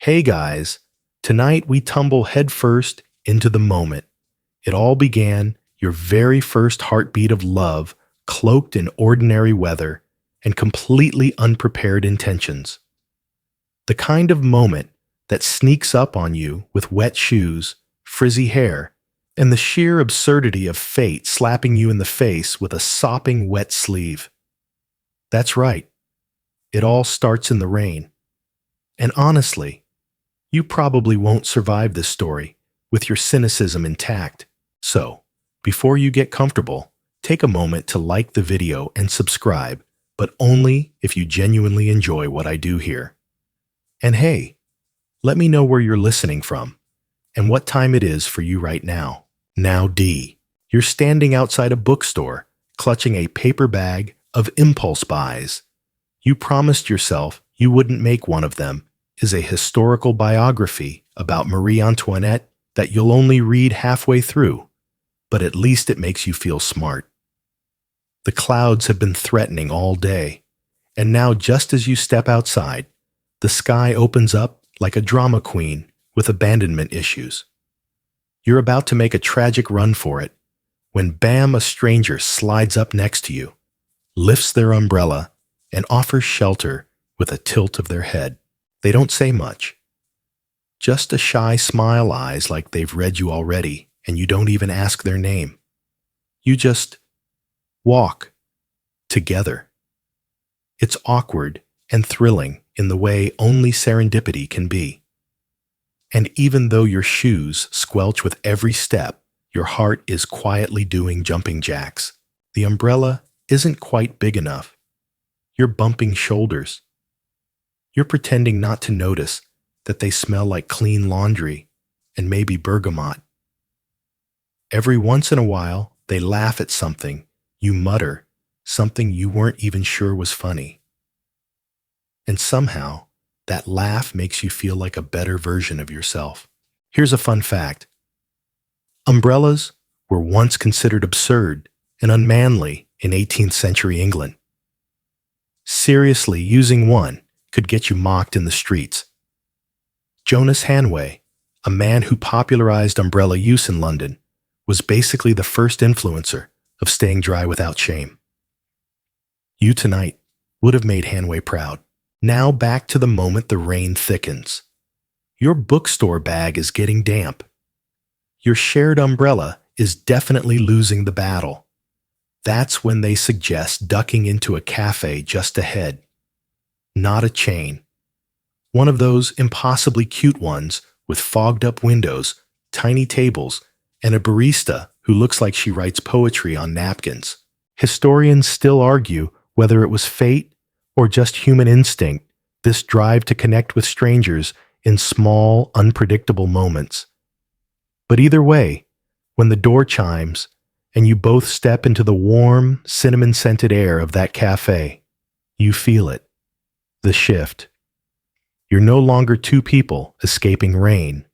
Hey guys, tonight we tumble headfirst into the moment. It all began your very first heartbeat of love, cloaked in ordinary weather and completely unprepared intentions. The kind of moment that sneaks up on you with wet shoes, frizzy hair, and the sheer absurdity of fate slapping you in the face with a sopping wet sleeve. That's right, it all starts in the rain. And honestly, you probably won't survive this story with your cynicism intact. So, before you get comfortable, take a moment to like the video and subscribe, but only if you genuinely enjoy what I do here. And hey, let me know where you're listening from and what time it is for you right now. Now D, you're standing outside a bookstore, clutching a paper bag of impulse buys. You promised yourself you wouldn't make one of them is a historical biography about Marie Antoinette that you'll only read halfway through, but at least it makes you feel smart. The clouds have been threatening all day, and now just as you step outside, the sky opens up like a drama queen with abandonment issues. You're about to make a tragic run for it, when bam, a stranger slides up next to you, lifts their umbrella, and offers shelter with a tilt of their head. They don't say much. Just a shy smile eyes like they've read you already, and you don't even ask their name. You just walk together. It's awkward and thrilling in the way only serendipity can be. And even though your shoes squelch with every step, your heart is quietly doing jumping jacks. The umbrella isn't quite big enough. You're bumping shoulders. You're pretending not to notice that they smell like clean laundry and maybe bergamot. Every once in a while, they laugh at something. You mutter something you weren't even sure was funny. And somehow, that laugh makes you feel like a better version of yourself. Here's a fun fact. Umbrellas were once considered absurd and unmanly in 18th century England. Seriously, using one could get you mocked in the streets. Jonas Hanway, a man who popularized umbrella use in London, was basically the first influencer of staying dry without shame. You tonight would have made Hanway proud. Now back to the moment the rain thickens. Your bookstore bag is getting damp. Your shared umbrella is definitely losing the battle. That's when they suggest ducking into a cafe just ahead. Not a chain. One of those impossibly cute ones with fogged-up windows, tiny tables, and a barista who looks like she writes poetry on napkins. Historians still argue whether it was fate or just human instinct, this drive to connect with strangers in small, unpredictable moments. But either way, when the door chimes and you both step into the warm, cinnamon-scented air of that cafe, you feel it. The shift. You're no longer two people escaping rain.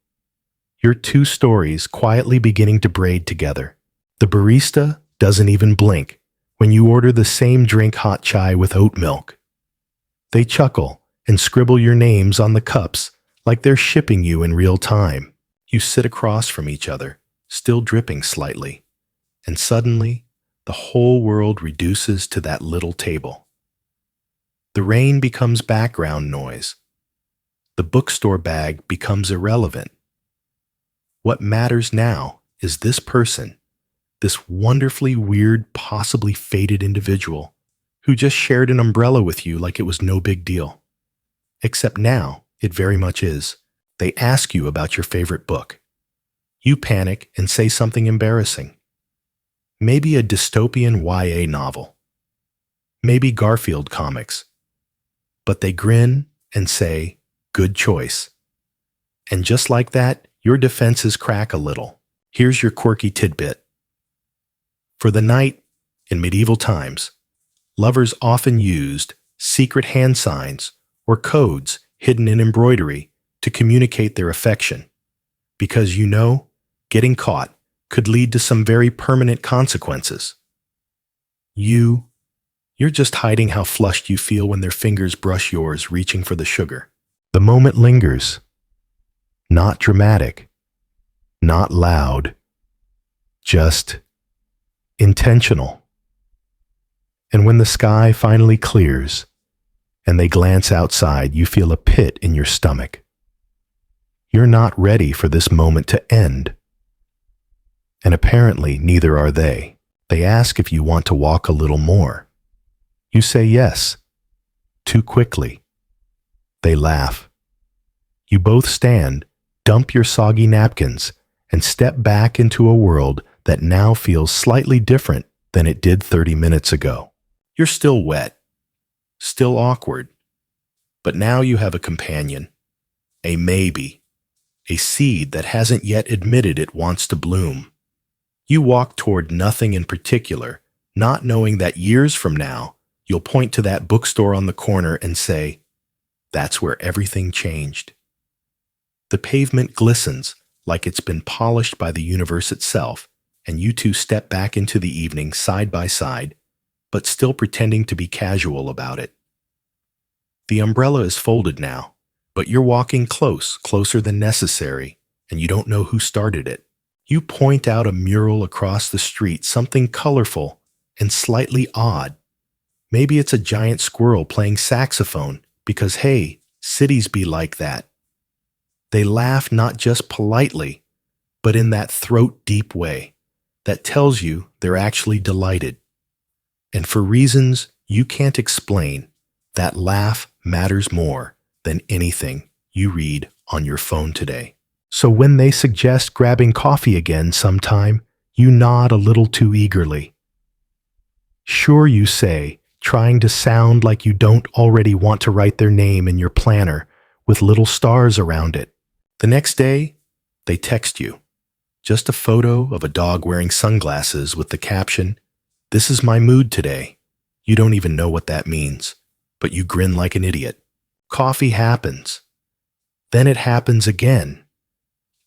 You're two stories quietly beginning to braid together. The barista doesn't even blink when you order the same drink hot chai with oat milk. They chuckle and scribble your names on the cups like they're shipping you in real time. You sit across from each other, still dripping slightly, and suddenly the whole world reduces to that little table. The rain becomes background noise. The bookstore bag becomes irrelevant. What matters now is this person, this wonderfully weird, possibly fated individual who just shared an umbrella with you like it was no big deal. Except now, it very much is. They ask you about your favorite book. You panic and say something embarrassing. Maybe a dystopian YA novel. Maybe Garfield comics. But they grin and say, "Good choice." And just like that, your defenses crack a little. Here's your quirky tidbit. For the night, in medieval times, lovers often used secret hand signs or codes hidden in embroidery to communicate their affection, because getting caught could lead to some very permanent consequences. You're just hiding how flushed you feel when their fingers brush yours, reaching for the sugar. The moment lingers, Not dramatic, not loud, just intentional. And when the sky finally clears and they glance outside, you feel a pit in your stomach. You're not ready for this moment to end. And apparently neither are they. They ask if you want to walk a little more. You say yes, too quickly. They laugh. You both stand, dump your soggy napkins, and step back into a world that now feels slightly different than it did 30 minutes ago. You're still wet, still awkward, but now you have a companion, a maybe, a seed that hasn't yet admitted it wants to bloom. You walk toward nothing in particular, not knowing that years from now, you'll point to that bookstore on the corner and say, "That's where everything changed." The pavement glistens like it's been polished by the universe itself, and you two step back into the evening side by side, but still pretending to be casual about it. The umbrella is folded now, but you're walking closer than necessary, and you don't know who started it. You point out a mural across the street, something colorful and slightly odd. Maybe it's a giant squirrel playing saxophone, because hey, cities be like that. They laugh not just politely, but in that throat-deep way that tells you they're actually delighted. And for reasons you can't explain, that laugh matters more than anything you read on your phone today. So when they suggest grabbing coffee again sometime, you nod a little too eagerly. Sure, you say, trying to sound like you don't already want to write their name in your planner with little stars around it. The next day, they text you. Just a photo of a dog wearing sunglasses with the caption, "This is my mood today." You don't even know what that means, but you grin like an idiot. Coffee happens. Then it happens again.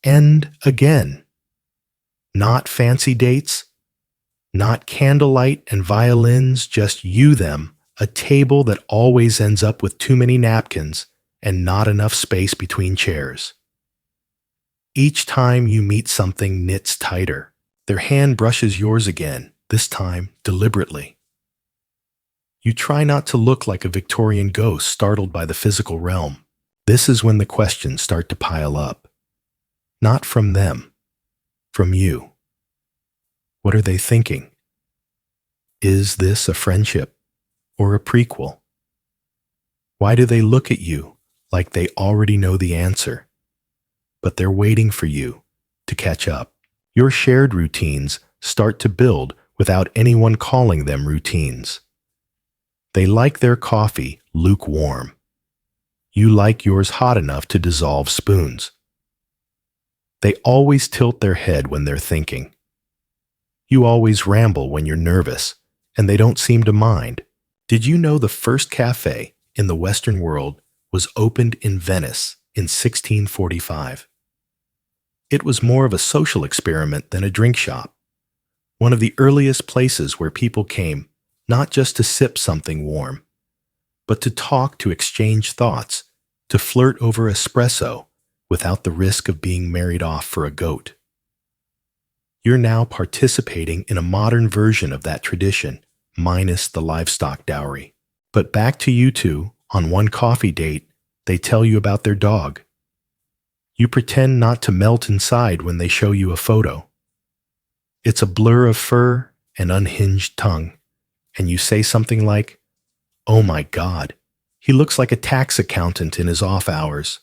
And again. Not fancy dates, not candlelight and violins, just you, them, a table that always ends up with too many napkins and not enough space between chairs. Each time you meet, something knits tighter. Their hand brushes yours again, this time deliberately. You try not to look like a Victorian ghost startled by the physical realm. This is when the questions start to pile up. Not from them, from you. What are they thinking? Is this a friendship or a prequel? Why do they look at you like they already know the answer? But they're waiting for you to catch up. Your shared routines start to build without anyone calling them routines. They like their coffee lukewarm. You like yours hot enough to dissolve spoons. They always tilt their head when they're thinking. You always ramble when you're nervous, and they don't seem to mind. Did you know the first cafe in the Western world was opened in Venice in 1645? It was more of a social experiment than a drink shop. One of the earliest places where people came, not just to sip something warm, but to talk, to exchange thoughts, to flirt over espresso without the risk of being married off for a goat. You're now participating in a modern version of that tradition, minus the livestock dowry. But back to you two, on one coffee date, they tell you about their dog. You pretend not to melt inside when they show you a photo. It's a blur of fur and unhinged tongue, and you say something like, "Oh my God, he looks like a tax accountant in his off hours."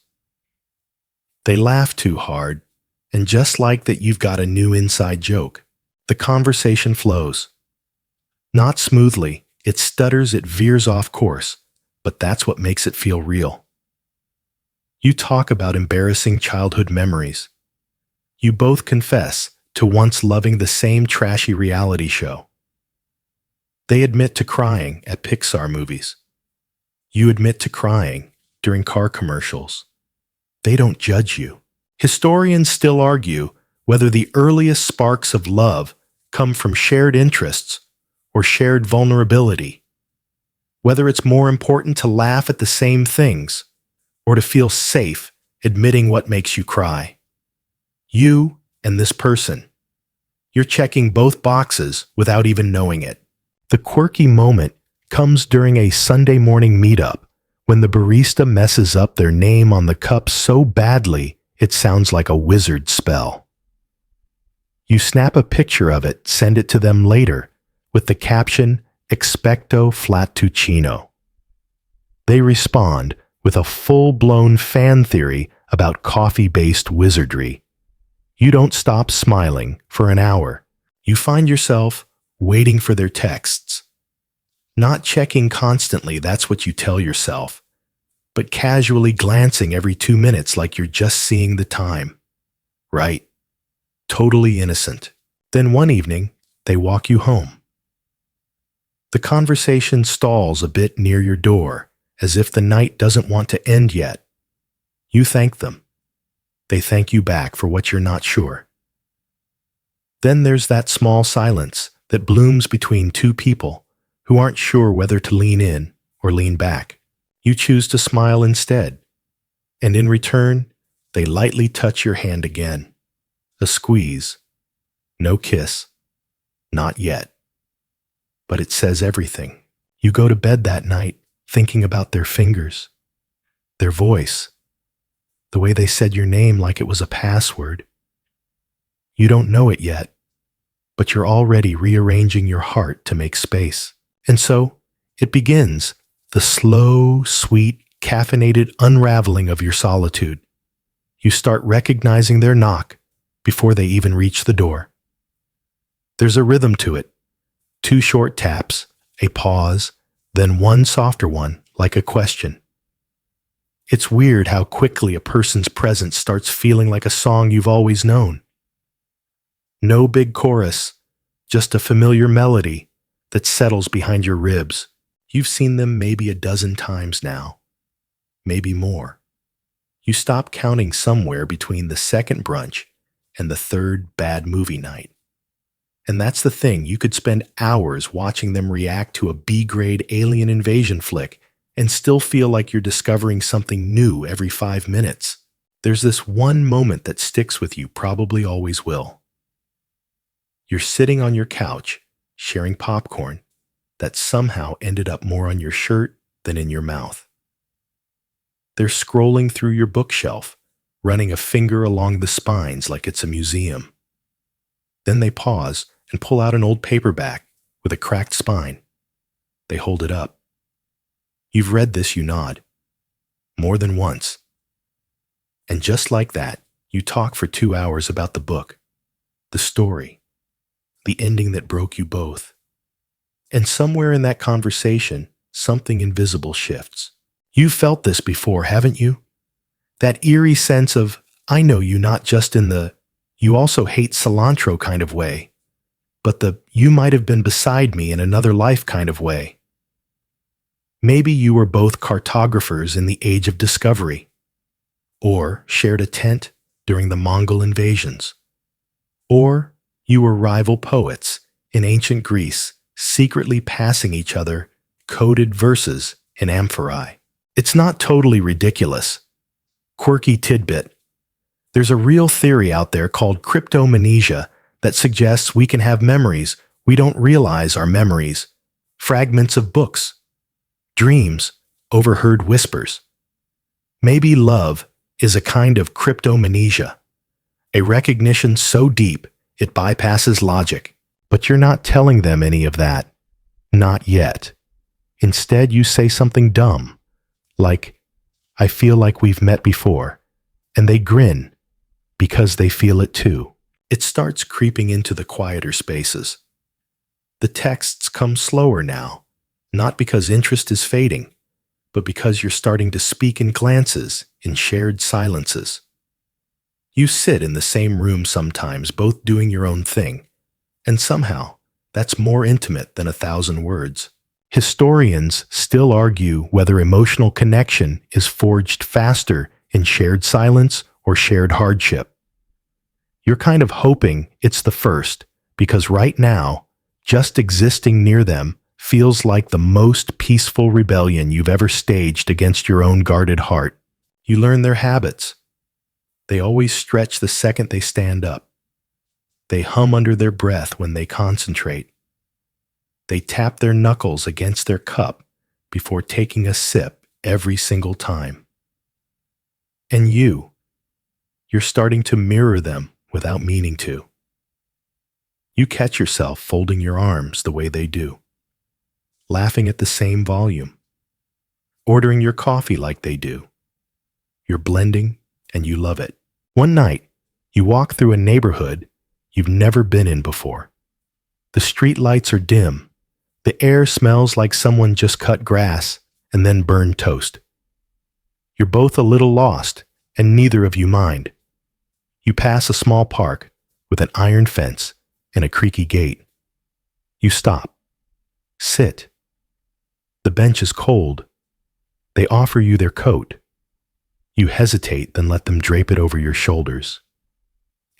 They laugh too hard, and just like that, you've got a new inside joke. The conversation flows. Not smoothly, it stutters, it veers off course, but that's what makes it feel real. You talk about embarrassing childhood memories. You both confess to once loving the same trashy reality show. They admit to crying at Pixar movies. You admit to crying during car commercials. They don't judge you. Historians still argue whether the earliest sparks of love come from shared interests or shared vulnerability, whether it's more important to laugh at the same things or to feel safe admitting what makes you cry. You and this person. You're checking both boxes without even knowing it. The quirky moment comes during a Sunday morning meetup when the barista messes up their name on the cup so badly it sounds like a wizard spell. You snap a picture of it, send it to them later with the caption, "Expecto flattuccino." They respond with a full-blown fan theory about coffee-based wizardry. You don't stop smiling for an hour. You find yourself waiting for their texts. Not checking constantly, that's what you tell yourself, but casually glancing every 2 minutes like you're just seeing the time. Right? Totally innocent. Then one evening, they walk you home. The conversation stalls a bit near your door, as if the night doesn't want to end yet. You thank them. They thank you back for what you're not sure. Then there's that small silence that blooms between two people who aren't sure whether to lean in or lean back. You choose to smile instead, and in return, they lightly touch your hand again. A squeeze. No kiss. Not yet. But it says everything. You go to bed that night thinking about their fingers, their voice, the way they said your name like it was a password. You don't know it yet, but you're already rearranging your heart to make space. And so, it begins, the slow, sweet, caffeinated unraveling of your solitude. You start recognizing their knock before they even reach the door. There's a rhythm to it. 2 short taps, a pause, then one softer one, like a question. It's weird how quickly a person's presence starts feeling like a song you've always known. No big chorus, just a familiar melody that settles behind your ribs. You've seen them maybe a dozen times now, maybe more. You stop counting somewhere between the second brunch and the third bad movie night. And that's the thing, you could spend hours watching them react to a B-grade alien invasion flick and still feel like you're discovering something new every 5 minutes. There's this one moment that sticks with you, probably always will. You're sitting on your couch, sharing popcorn that somehow ended up more on your shirt than in your mouth. They're scrolling through your bookshelf, running a finger along the spines like it's a museum. Then they pause and pull out an old paperback with a cracked spine. They hold it up. You've read this, you nod. More than once. And just like that, you talk for 2 hours about the book, the story, the ending that broke you both. And somewhere in that conversation, something invisible shifts. You've felt this before, haven't you? That eerie sense of, I know you not just in the, you also hate cilantro kind of way, but the, you might have been beside me in another life kind of way. Maybe you were both cartographers in the age of discovery, or shared a tent during the Mongol invasions, or you were rival poets in ancient Greece, secretly passing each other coded verses in amphorae. It's not totally ridiculous. Quirky tidbit. There's a real theory out there called cryptomnesia that suggests we can have memories we don't realize are memories, fragments of books, dreams, overheard whispers. Maybe love is a kind of cryptomnesia, a recognition so deep it bypasses logic. But you're not telling them any of that. Not yet. Instead, you say something dumb, like, I feel like we've met before, and they grin because they feel it too. It starts creeping into the quieter spaces. The texts come slower now, not because interest is fading, but because you're starting to speak in glances, in shared silences. You sit in the same room sometimes, both doing your own thing, and somehow that's more intimate than 1,000 words. Historians still argue whether emotional connection is forged faster in shared silence or shared hardship. You're kind of hoping it's the first, because right now, just existing near them feels like the most peaceful rebellion you've ever staged against your own guarded heart. You learn their habits, They always stretch the second they stand up. They hum under their breath when they concentrate. They tap their knuckles against their cup before taking a sip every single time. And you're starting to mirror them without meaning to. You catch yourself folding your arms the way they do, laughing at the same volume, ordering your coffee like they do. You're blending and you love it. One night, you walk through a neighborhood you've never been in before. The street lights are dim. The air smells like someone just cut grass and then burned toast. You're both a little lost, and neither of you mind. You pass a small park with an iron fence and a creaky gate. You stop. Sit. The bench is cold. They offer you their coat. You hesitate, then let them drape it over your shoulders.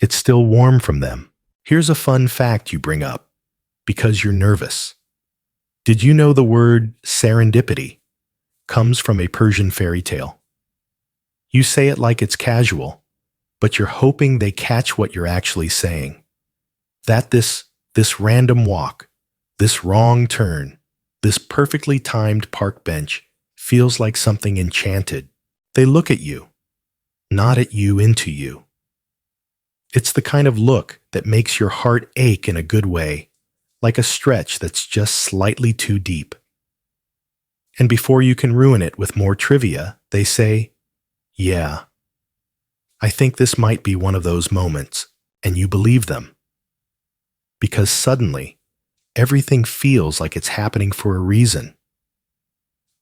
It's still warm from them. Here's a fun fact you bring up, because you're nervous. Did you know the word serendipity comes from a Persian fairy tale? You say it like it's casual, but you're hoping they catch what you're actually saying. That this random walk, this wrong turn, this perfectly timed park bench feels like something enchanted. They look at you, not at you into you. It's the kind of look that makes your heart ache in a good way, like a stretch that's just slightly too deep. And before you can ruin it with more trivia, they say, "Yeah, I think this might be one of those moments," and you believe them. Because suddenly, everything feels like it's happening for a reason.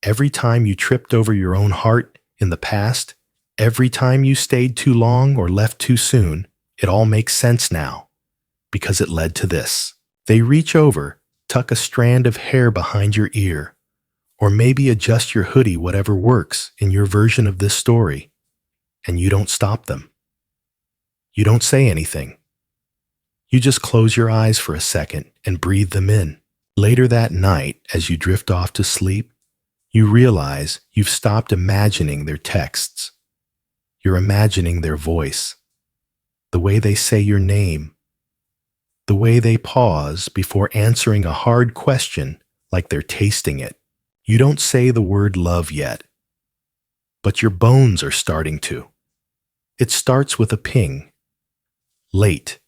Every time you tripped over your own heart in the past, every time you stayed too long or left too soon, it all makes sense now, because it led to this. They reach over, tuck a strand of hair behind your ear, or maybe adjust your hoodie, whatever works in your version of this story, and you don't stop them. You don't say anything. You just close your eyes for a second and breathe them in. Later that night, as you drift off to sleep, you realize you've stopped imagining their texts. You're imagining their voice, the way they say your name, the way they pause before answering a hard question like they're tasting it. You don't say the word love yet, but your bones are starting to. It starts with a ping. Late.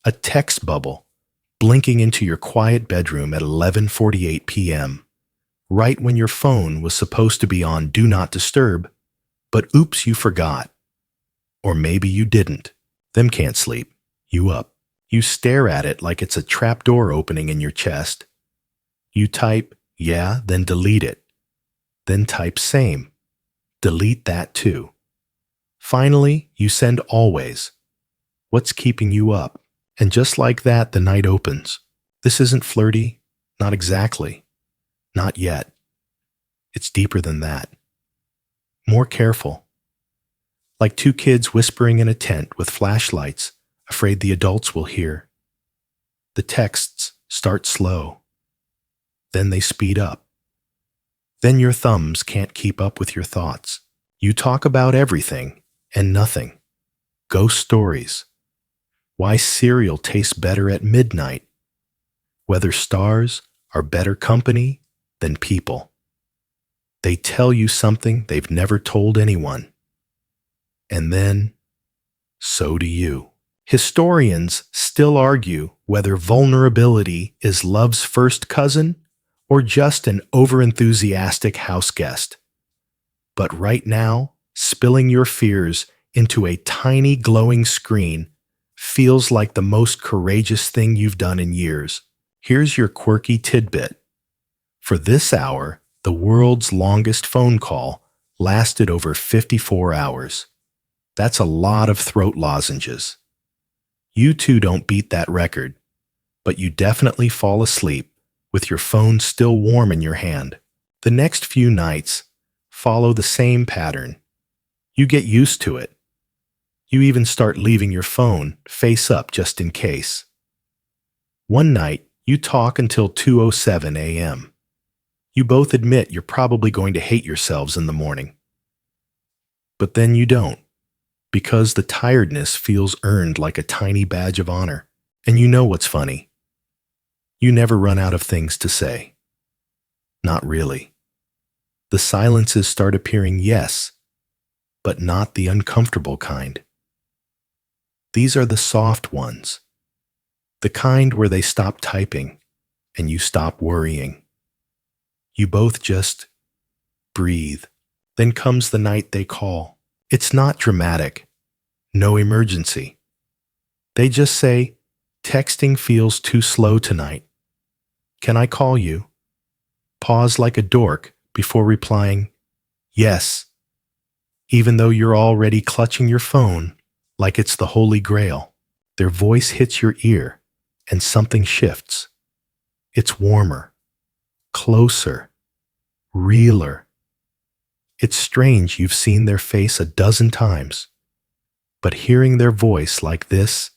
A text bubble blinking into your quiet bedroom at 11:48 p.m., right when your phone was supposed to be on Do Not Disturb, but oops, you forgot. Or maybe you didn't. Them can't sleep. You up. You stare at it like it's a trapdoor opening in your chest. You type, "Yeah," then delete it. Then type same. Delete that too. Finally, you send always. What's keeping you up? And just like that, the night opens. This isn't flirty. Not exactly. Not yet. It's deeper than that. More careful. Like two kids whispering in a tent with flashlights, afraid the adults will hear. The texts start slow. Then they speed up. Then your thumbs can't keep up with your thoughts. You talk about everything and nothing. Ghost stories. Why cereal tastes better at midnight. Whether stars are better company than people. They tell you something they've never told anyone. And then, so do you. Historians still argue whether vulnerability is love's first cousin or just an overenthusiastic house guest. But right now, spilling your fears into a tiny glowing screen feels like the most courageous thing you've done in years. Here's your quirky tidbit. For this hour, the world's longest phone call lasted over 54 hours. That's a lot of throat lozenges. You two don't beat that record, but you definitely fall asleep with your phone still warm in your hand. The next few nights follow the same pattern. You get used to it. You even start leaving your phone face up just in case. One night, you talk until 2:07 a.m. You both admit you're probably going to hate yourselves in the morning. But then you don't, because the tiredness feels earned like a tiny badge of honor. And you know what's funny? You never run out of things to say. Not really. The silences start appearing, yes, but not the uncomfortable kind. These are the soft ones, the kind where they stop typing and you stop worrying. You both just breathe. Then comes the night they call. It's not dramatic, no emergency. They just say, texting feels too slow tonight. Can I call you? Pause like a dork before replying, yes, even though you're already clutching your phone like it's the Holy Grail. Their voice hits your ear and something shifts. It's warmer, closer, realer. It's strange you've seen their face a dozen times, but hearing their voice like this,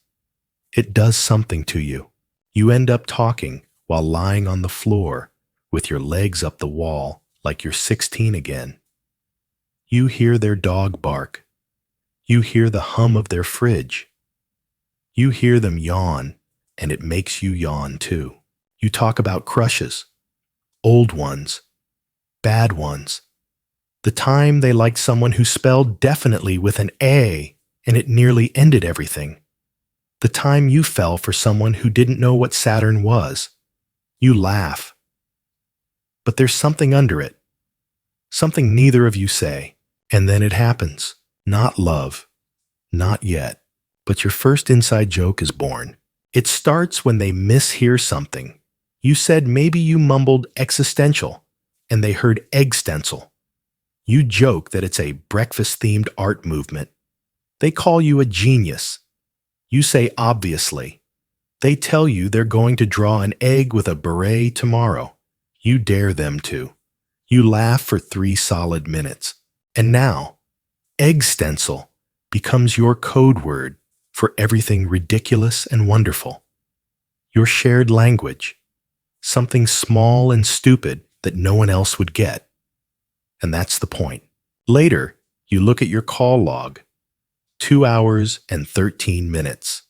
it does something to you. You end up talking while lying on the floor with your legs up the wall like you're 16 again. You hear their dog bark. You hear the hum of their fridge. You hear them yawn, and it makes you yawn too. You talk about crushes, old ones, bad ones, the time they liked someone who spelled definitely with an A and it nearly ended everything, the time you fell for someone who didn't know what Saturn was. You laugh. But there's something under it, something neither of you say, and then it happens. Not love, not yet, but your first inside joke is born. It starts when they mishear something. You said maybe you mumbled existential, and they heard egg stencil. You joke that it's a breakfast-themed art movement. They call you a genius. You say obviously. They tell you they're going to draw an egg with a beret tomorrow. You dare them to. You laugh for 3 solid minutes. And now, egg stencil becomes your code word for everything ridiculous and wonderful. Your shared language, something small and stupid that no one else would get. And that's the point. Later, you look at your call log, 2 hours and 13 minutes.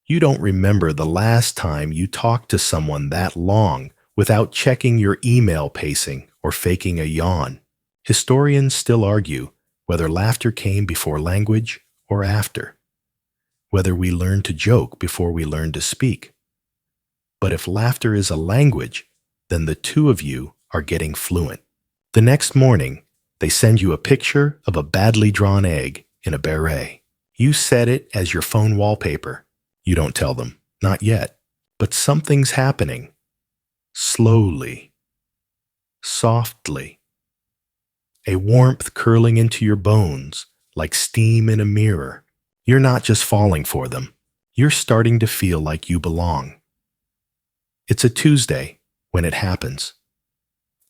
You don't remember the last time you talked to someone that long without checking your email pacing or faking a yawn. Historians still argue whether laughter came before language or after, whether we learned to joke before we learned to speak. But if laughter is a language, then the two of you are getting fluent. The next morning, they send you a picture of a badly drawn egg in a beret. You set it as your phone wallpaper. You don't tell them, not yet, but something's happening. Slowly, softly. A warmth curling into your bones like steam in a mirror. You're not just falling for them. You're starting to feel like you belong. It's a Tuesday when it happens.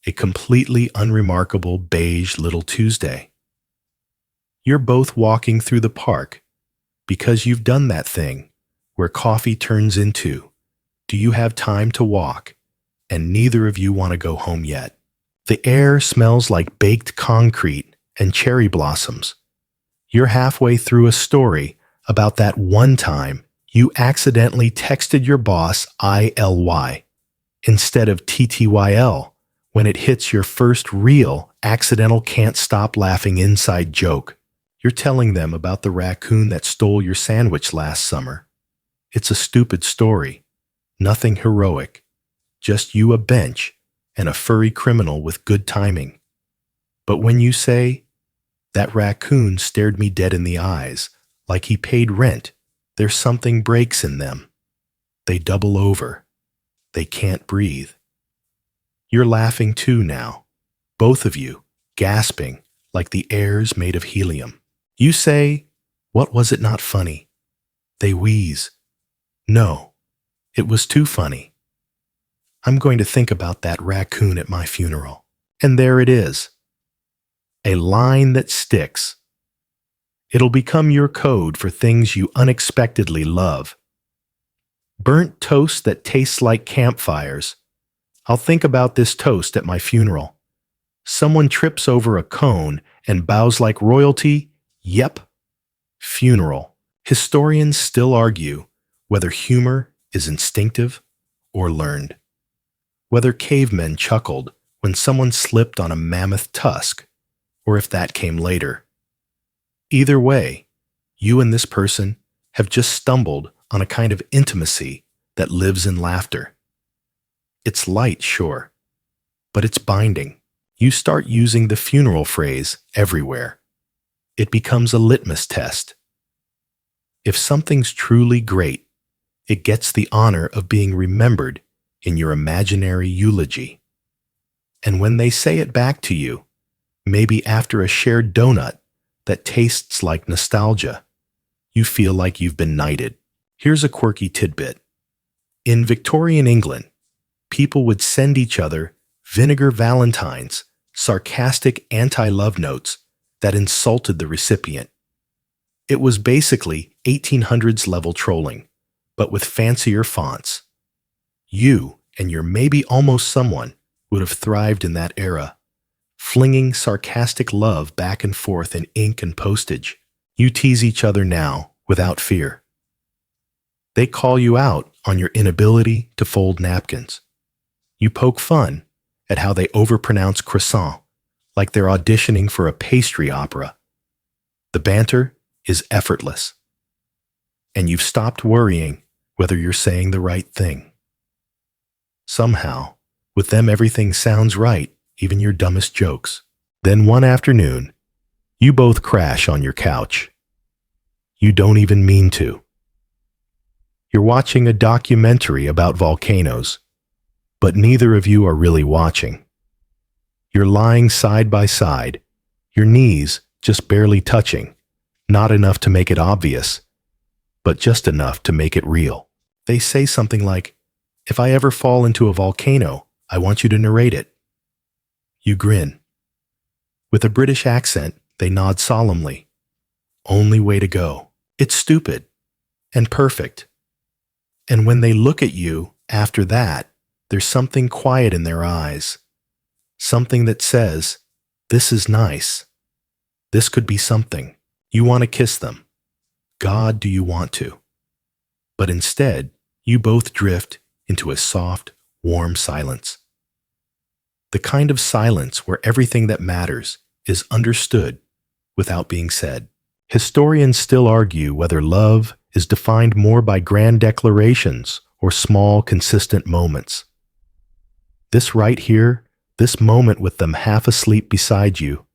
A completely unremarkable beige little Tuesday. You're both walking through the park because you've done that thing where coffee turns into, do you have time to walk? And neither of you want to go home yet. The air smells like baked concrete and cherry blossoms. You're halfway through a story about that one time you accidentally texted your boss ILY instead of TTYL when it hits your first real accidental can't stop laughing inside joke. You're telling them about the raccoon that stole your sandwich last summer. It's a stupid story, nothing heroic, just you, a bench, and a furry criminal with good timing. But when you say, that raccoon stared me dead in the eyes, like he paid rent, there's something breaks in them. They double over. They can't breathe. You're laughing too now, both of you, gasping like the air's made of helium. You say, what was it not funny? They wheeze. No, it was too funny. I'm going to think about that raccoon at my funeral. And there it is. A line that sticks. It'll become your code for things you unexpectedly love. Burnt toast that tastes like campfires. I'll think about this toast at my funeral. Someone trips over a cone and bows like royalty. Yep, Funeral. Historians still argue whether humor is instinctive or learned, whether cavemen chuckled when someone slipped on a mammoth tusk, or if that came later. Either way, you and this person have just stumbled on a kind of intimacy that lives in laughter. It's light, sure, but it's binding. You start using the funeral phrase everywhere. It becomes a litmus test. If something's truly great, it gets the honor of being remembered in your imaginary eulogy. And when they say it back to you, maybe after a shared donut that tastes like nostalgia, you feel like you've been knighted. Here's a quirky tidbit. In Victorian England, people would send each other vinegar valentines, sarcastic anti-love notes that insulted the recipient. It was basically 1800s level trolling, but with fancier fonts. You and your maybe almost someone would have thrived in that era, flinging sarcastic love back and forth in ink and postage. You tease each other now without fear. They call you out on your inability to fold napkins. You poke fun at how they overpronounce croissant, like they're auditioning for a pastry opera. The banter is effortless, and you've stopped worrying whether you're saying the right thing. Somehow, with them everything sounds right, even your dumbest jokes. Then one afternoon, you both crash on your couch. You don't even mean to. You're watching a documentary about volcanoes, but neither of you are really watching. You're lying side by side, your knees just barely touching, not enough to make it obvious, but just enough to make it real. They say something like, "If I ever fall into a volcano, I want you to narrate it." You grin. With a British accent, they nod solemnly. Only way to go. It's stupid and perfect. And when they look at you after that, there's something quiet in their eyes. Something that says, this is nice. This could be something. You want to kiss them. God, do you want to? But instead, you both drift into a soft, warm silence. The kind of silence where everything that matters is understood without being said. Historians still argue whether love is defined more by grand declarations or small, consistent moments. This right here, this moment with them half asleep beside you,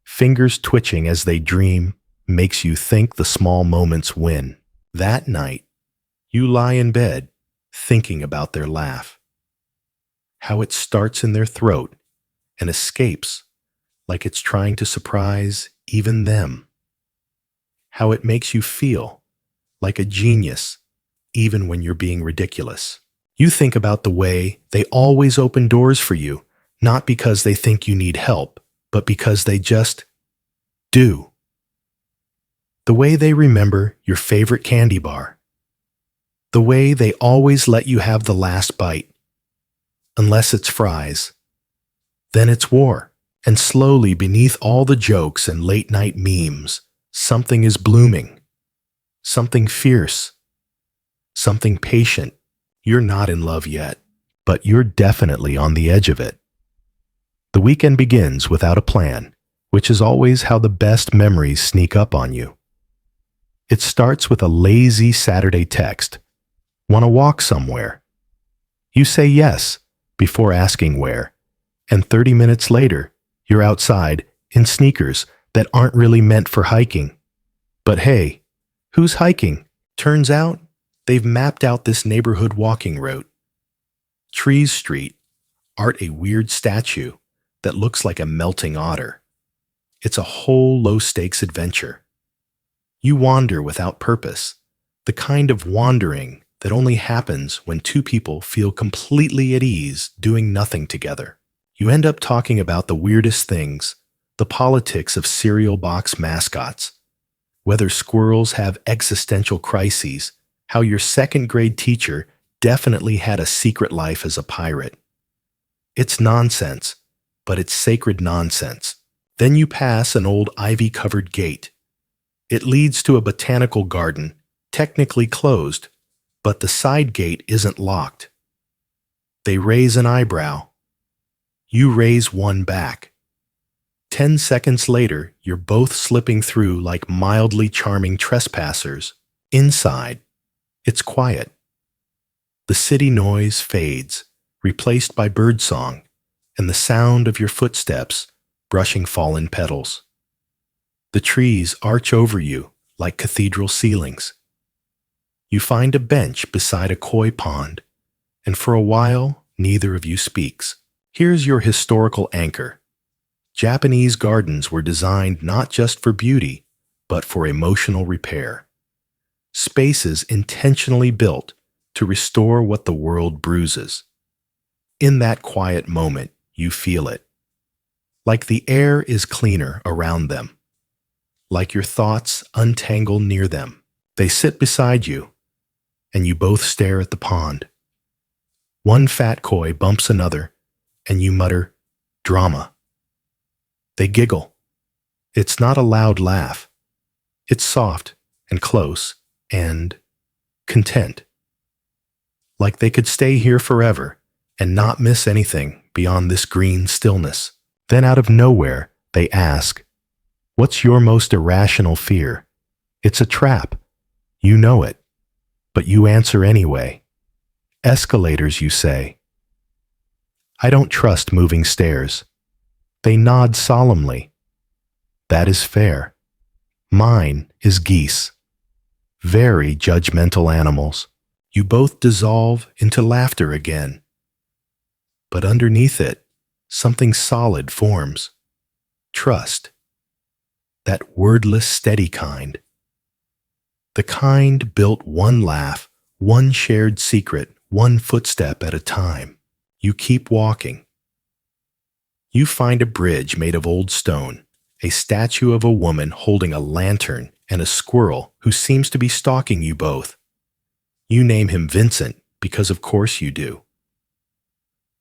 fingers twitching as they dream, makes you think the small moments win. That night, you lie in bed, thinking about their laugh. How it starts in their throat and escapes like it's trying to surprise even them. How it makes you feel like a genius even when you're being ridiculous. You think about the way they always open doors for you, not because they think you need help, but because they just do. The way they remember your favorite candy bar. The way they always let you have the last bite. Unless it's fries. Then it's war. And slowly beneath all the jokes and late-night memes, something is blooming. Something fierce. Something patient. You're not in love yet, but you're definitely on the edge of it. The weekend begins without a plan, which is always how the best memories sneak up on you. It starts with a lazy Saturday text. Want to walk somewhere? You say yes before asking where, and 30 minutes later, you're outside in sneakers that aren't really meant for hiking. But hey, who's hiking? Turns out, they've mapped out this neighborhood walking route. Trees Street art a weird statue that looks like a melting otter. It's a whole low-stakes adventure. You wander without purpose, the kind of wandering that only happens when two people feel completely at ease doing nothing together. You end up talking about the weirdest things, the politics of cereal box mascots, whether squirrels have existential crises, how your second-grade teacher definitely had a secret life as a pirate. It's nonsense, but it's sacred nonsense. Then you pass an old ivy-covered gate. It leads to a botanical garden, technically closed, but the side gate isn't locked. They raise an eyebrow. You raise one back. 10 seconds later, you're both slipping through like mildly charming trespassers. Inside, it's quiet. The city noise fades, replaced by birdsong and the sound of your footsteps brushing fallen petals. The trees arch over you like cathedral ceilings. You find a bench beside a koi pond, and for a while, neither of you speaks. Here's your historical anchor. Japanese gardens were designed not just for beauty, but for emotional repair. Spaces intentionally built to restore what the world bruises. In that quiet moment, you feel it. Like the air is cleaner around them. Like your thoughts untangle near them. They sit beside you, and you both stare at the pond. One fat koi bumps another, and you mutter, "Drama." They giggle. It's not a loud laugh. It's soft and close and content. Like they could stay here forever and not miss anything beyond this green stillness. Then out of nowhere, they ask, "What's your most irrational fear?" It's a trap. You know it, but you answer anyway. Escalators, you say. I don't trust moving stairs. They nod solemnly. That is fair. Mine is geese. Very judgmental animals. You both dissolve into laughter again. But underneath it, something solid forms. Trust. That wordless, steady kind. The kind built one laugh, one shared secret, one footstep at a time. You keep walking. You find a bridge made of old stone, a statue of a woman holding a lantern, and a squirrel who seems to be stalking you both. You name him Vincent because of course you do.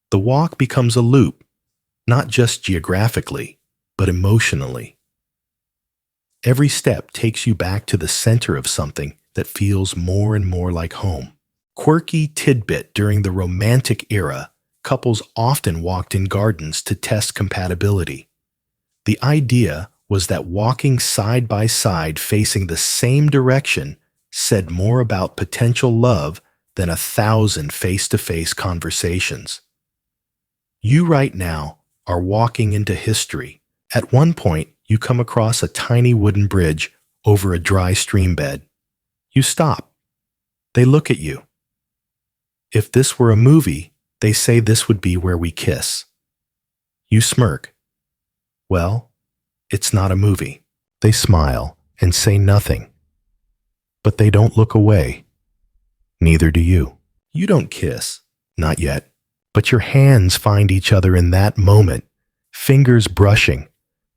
The walk becomes a loop, not just geographically, but emotionally. Every step takes you back to the center of something that feels more and more like home. Quirky tidbit: during the Romantic era, couples often walked in gardens to test compatibility. The idea was that walking side by side facing the same direction said more about potential love than 1,000 face-to-face conversations. You right now are walking into history. At one point, you come across a tiny wooden bridge over a dry stream bed. You stop. They look at you. If this were a movie, they say this would be where we kiss. You smirk. Well, it's not a movie. They smile and say nothing. But they don't look away. Neither do you. You don't kiss. Not yet. But your hands find each other in that moment, fingers brushing,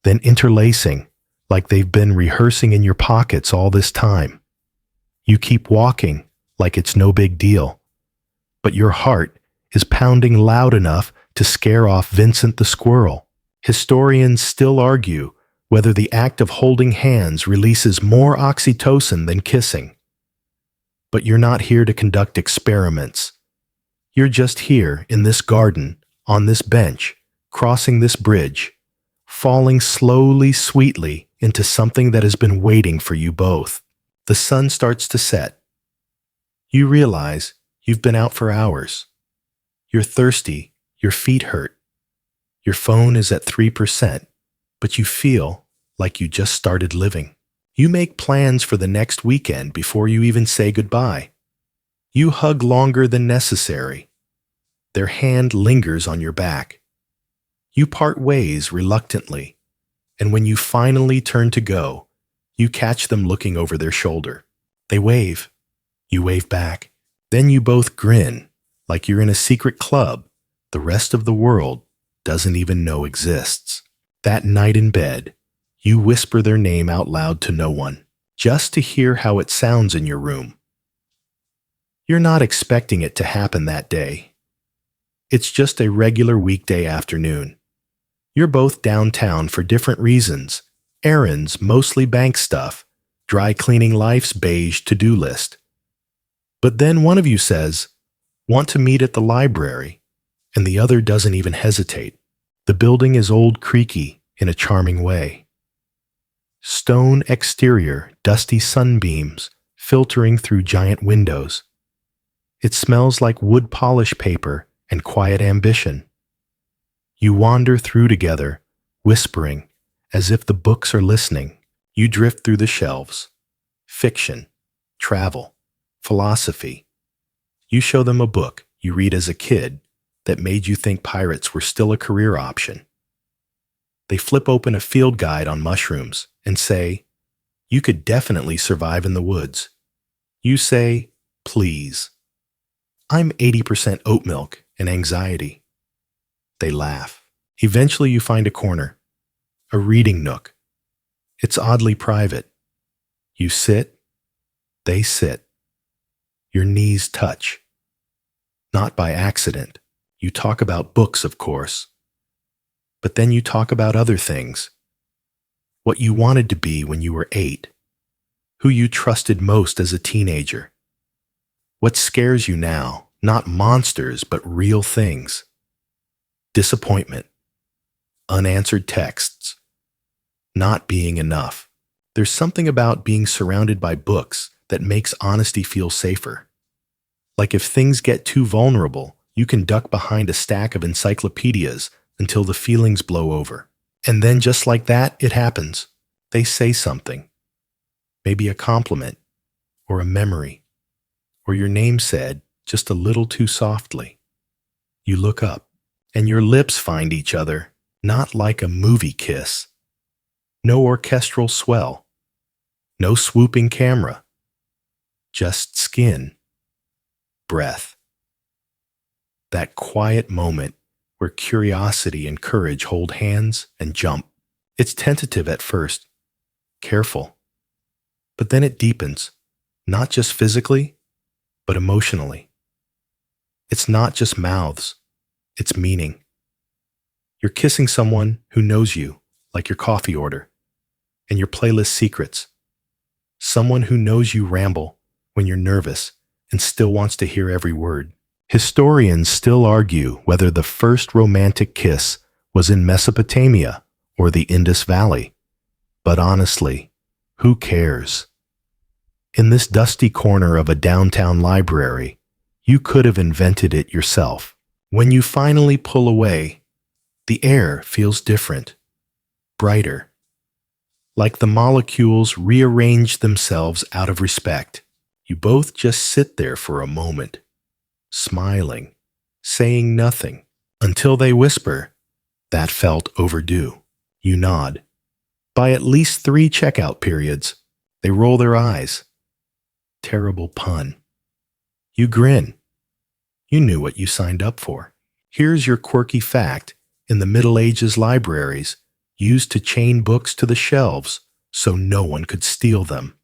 then interlacing, like they've been rehearsing in your pockets all this time. You keep walking like it's no big deal. But your heart is pounding loud enough to scare off Vincent the squirrel. Historians still argue whether the act of holding hands releases more oxytocin than kissing. But you're not here to conduct experiments. You're just here in this garden, on this bench, crossing this bridge, falling slowly, sweetly into something that has been waiting for you both. The sun starts to set. You realize you've been out for hours. You're thirsty, your feet hurt. Your phone is at 3%, but you feel like you just started living. You make plans for the next weekend before you even say goodbye. You hug longer than necessary. Their hand lingers on your back. You part ways reluctantly, and when you finally turn to go, you catch them looking over their shoulder. They wave. You wave back. Then you both grin, like you're in a secret club the rest of the world doesn't even know exists. That night in bed, you whisper their name out loud to no one, just to hear how it sounds in your room. You're not expecting it to happen that day. It's just a regular weekday afternoon. You're both downtown for different reasons, errands, mostly bank stuff, dry cleaning life's beige to-do list. But then one of you says, "Want to meet at the library," and the other doesn't even hesitate. The building is old creaky in a charming way. Stone exterior, dusty sunbeams filtering through giant windows. It smells like wood polish paper and quiet ambition. You wander through together, whispering, as if the books are listening. You drift through the shelves. Fiction, travel, philosophy. You show them a book you read as a kid that made you think pirates were still a career option. They flip open a field guide on mushrooms and say, "You could definitely survive in the woods." You say, "Please. I'm 80% oat milk and anxiety." They laugh. Eventually you find a corner, a reading nook. It's oddly private. You sit, they sit. Your knees touch. Not by accident. You talk about books, of course. But then you talk about other things. What you wanted to be when you were 8. Who you trusted most as a teenager. What scares you now, not monsters, but real things. Disappointment. Unanswered texts. Not being enough. There's something about being surrounded by books that makes honesty feel safer. Like if things get too vulnerable, you can duck behind a stack of encyclopedias until the feelings blow over. And then just like that, it happens. They say something. Maybe a compliment, or a memory, or your name said just a little too softly. You look up, and your lips find each other, not like a movie kiss. No orchestral swell. No swooping camera. Just skin. Breath. That quiet moment where curiosity and courage hold hands and jump. It's tentative at first, careful. But then it deepens, not just physically, but emotionally. It's not just mouths, it's meaning. You're kissing someone who knows you, like your coffee order, and your playlist secrets. Someone who knows you ramble when you're nervous and still wants to hear every word. Historians still argue whether the first romantic kiss was in Mesopotamia or the Indus Valley. But honestly, who cares? In this dusty corner of a downtown library, you could have invented it yourself. When you finally pull away, the air feels different, brighter. Like the molecules rearrange themselves out of respect. You both just sit there for a moment, smiling, saying nothing, until they whisper, "That felt overdue." You nod. By at least 3 checkout periods, they roll their eyes. Terrible pun. You grin. You knew what you signed up for. Here's your quirky fact. In the Middle Ages, libraries used to chain books to the shelves so no one could steal them.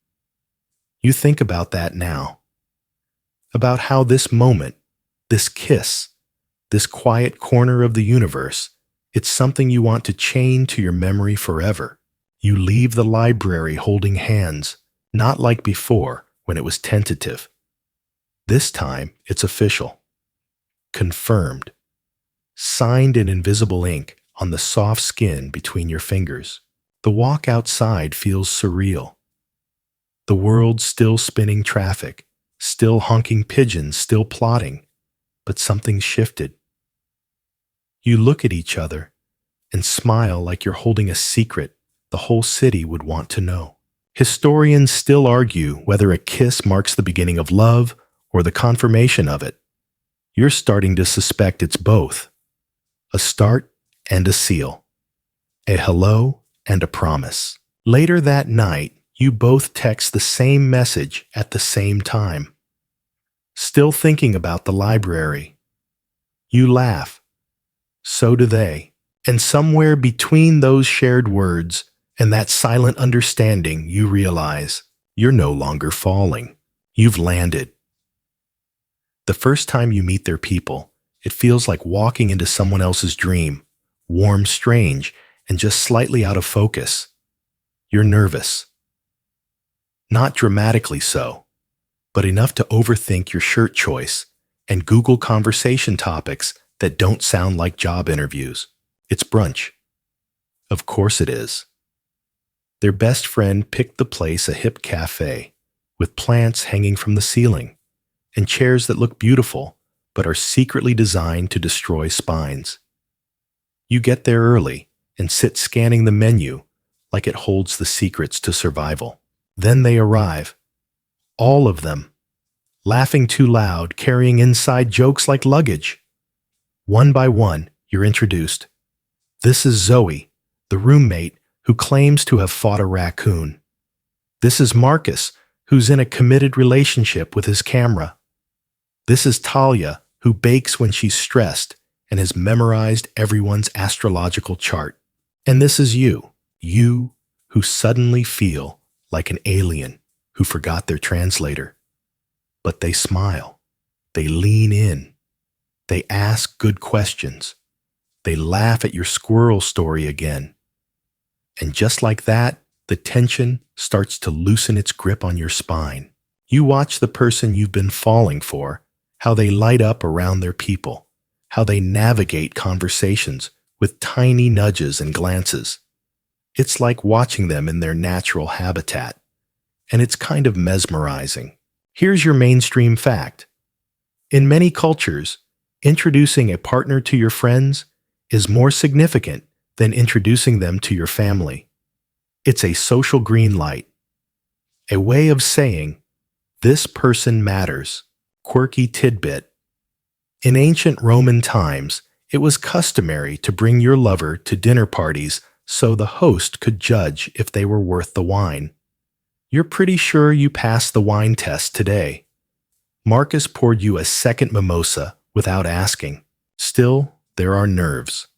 You think about that now. About how this moment, this kiss, this quiet corner of the universe, it's something you want to chain to your memory forever. You leave the library holding hands, not like before when it was tentative. This time, it's official. Confirmed. Signed in invisible ink on the soft skin between your fingers. The walk outside feels surreal. The world still spinning traffic, still honking pigeons, still plotting, but something's shifted. You look at each other and smile like you're holding a secret the whole city would want to know. Historians still argue whether a kiss marks the beginning of love or the confirmation of it. You're starting to suspect it's both. A start and a seal. A hello and a promise. Later that night, you both text the same message at the same time. Still thinking about the library. You laugh. So do they. And somewhere between those shared words and that silent understanding, you realize you're no longer falling. You've landed. The first time you meet their people, it feels like walking into someone else's dream. Warm, strange, and just slightly out of focus. You're nervous. Not dramatically so, but enough to overthink your shirt choice and Google conversation topics that don't sound like job interviews. It's brunch. Of course it is. Their best friend picked the place a hip cafe, with plants hanging from the ceiling, and chairs that look beautiful but are secretly designed to destroy spines. You get there early and sit scanning the menu like it holds the secrets to survival. Then they arrive. All of them. Laughing too loud, carrying inside jokes like luggage. One by one, you're introduced. This is Zoe, the roommate who claims to have fought a raccoon. This is Marcus, who's in a committed relationship with his camera. This is Talia, who bakes when she's stressed and has memorized everyone's astrological chart. And this is you who suddenly feel like an alien who forgot their translator. But they smile, they lean in, they ask good questions, they laugh at your squirrel story again. And just like that, the tension starts to loosen its grip on your spine. You watch the person you've been falling for, how they light up around their people, how they navigate conversations with tiny nudges and glances. It's like watching them in their natural habitat, and it's kind of mesmerizing. Here's your mainstream fact. In many cultures, introducing a partner to your friends is more significant than introducing them to your family. It's a social green light, a way of saying, this person matters. Quirky tidbit. In ancient Roman times, it was customary to bring your lover to dinner parties so the host could judge if they were worth the wine. You're pretty sure you passed the wine test today. Marcus poured you a second mimosa without asking. Still, there are nerves.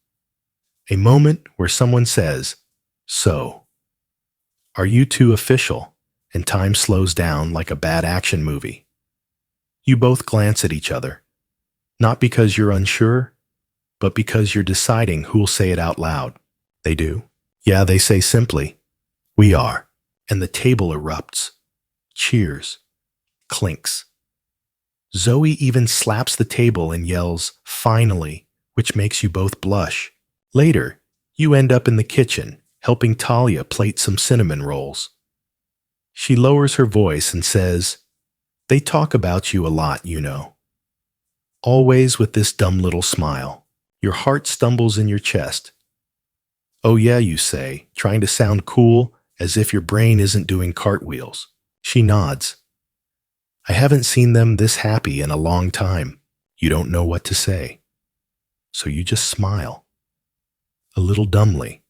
A moment where someone says, "So, are you two official?" and time slows down like a bad action movie. You both glance at each other, not because you're unsure, but because you're deciding who'll say it out loud. They do. Yeah, they say simply, "We are." And the table erupts. Cheers. Clinks. Zoe even slaps the table and yells, "Finally," which makes you both blush. Later, you end up in the kitchen, helping Talia plate some cinnamon rolls. She lowers her voice and says, "They talk about you a lot, you know." Always with this dumb little smile. Your heart stumbles in your chest. "Oh yeah," you say, trying to sound cool, as if your brain isn't doing cartwheels. She nods. I haven't seen them this happy in a long time. You don't know what to say. So you just smile. A little dumbly.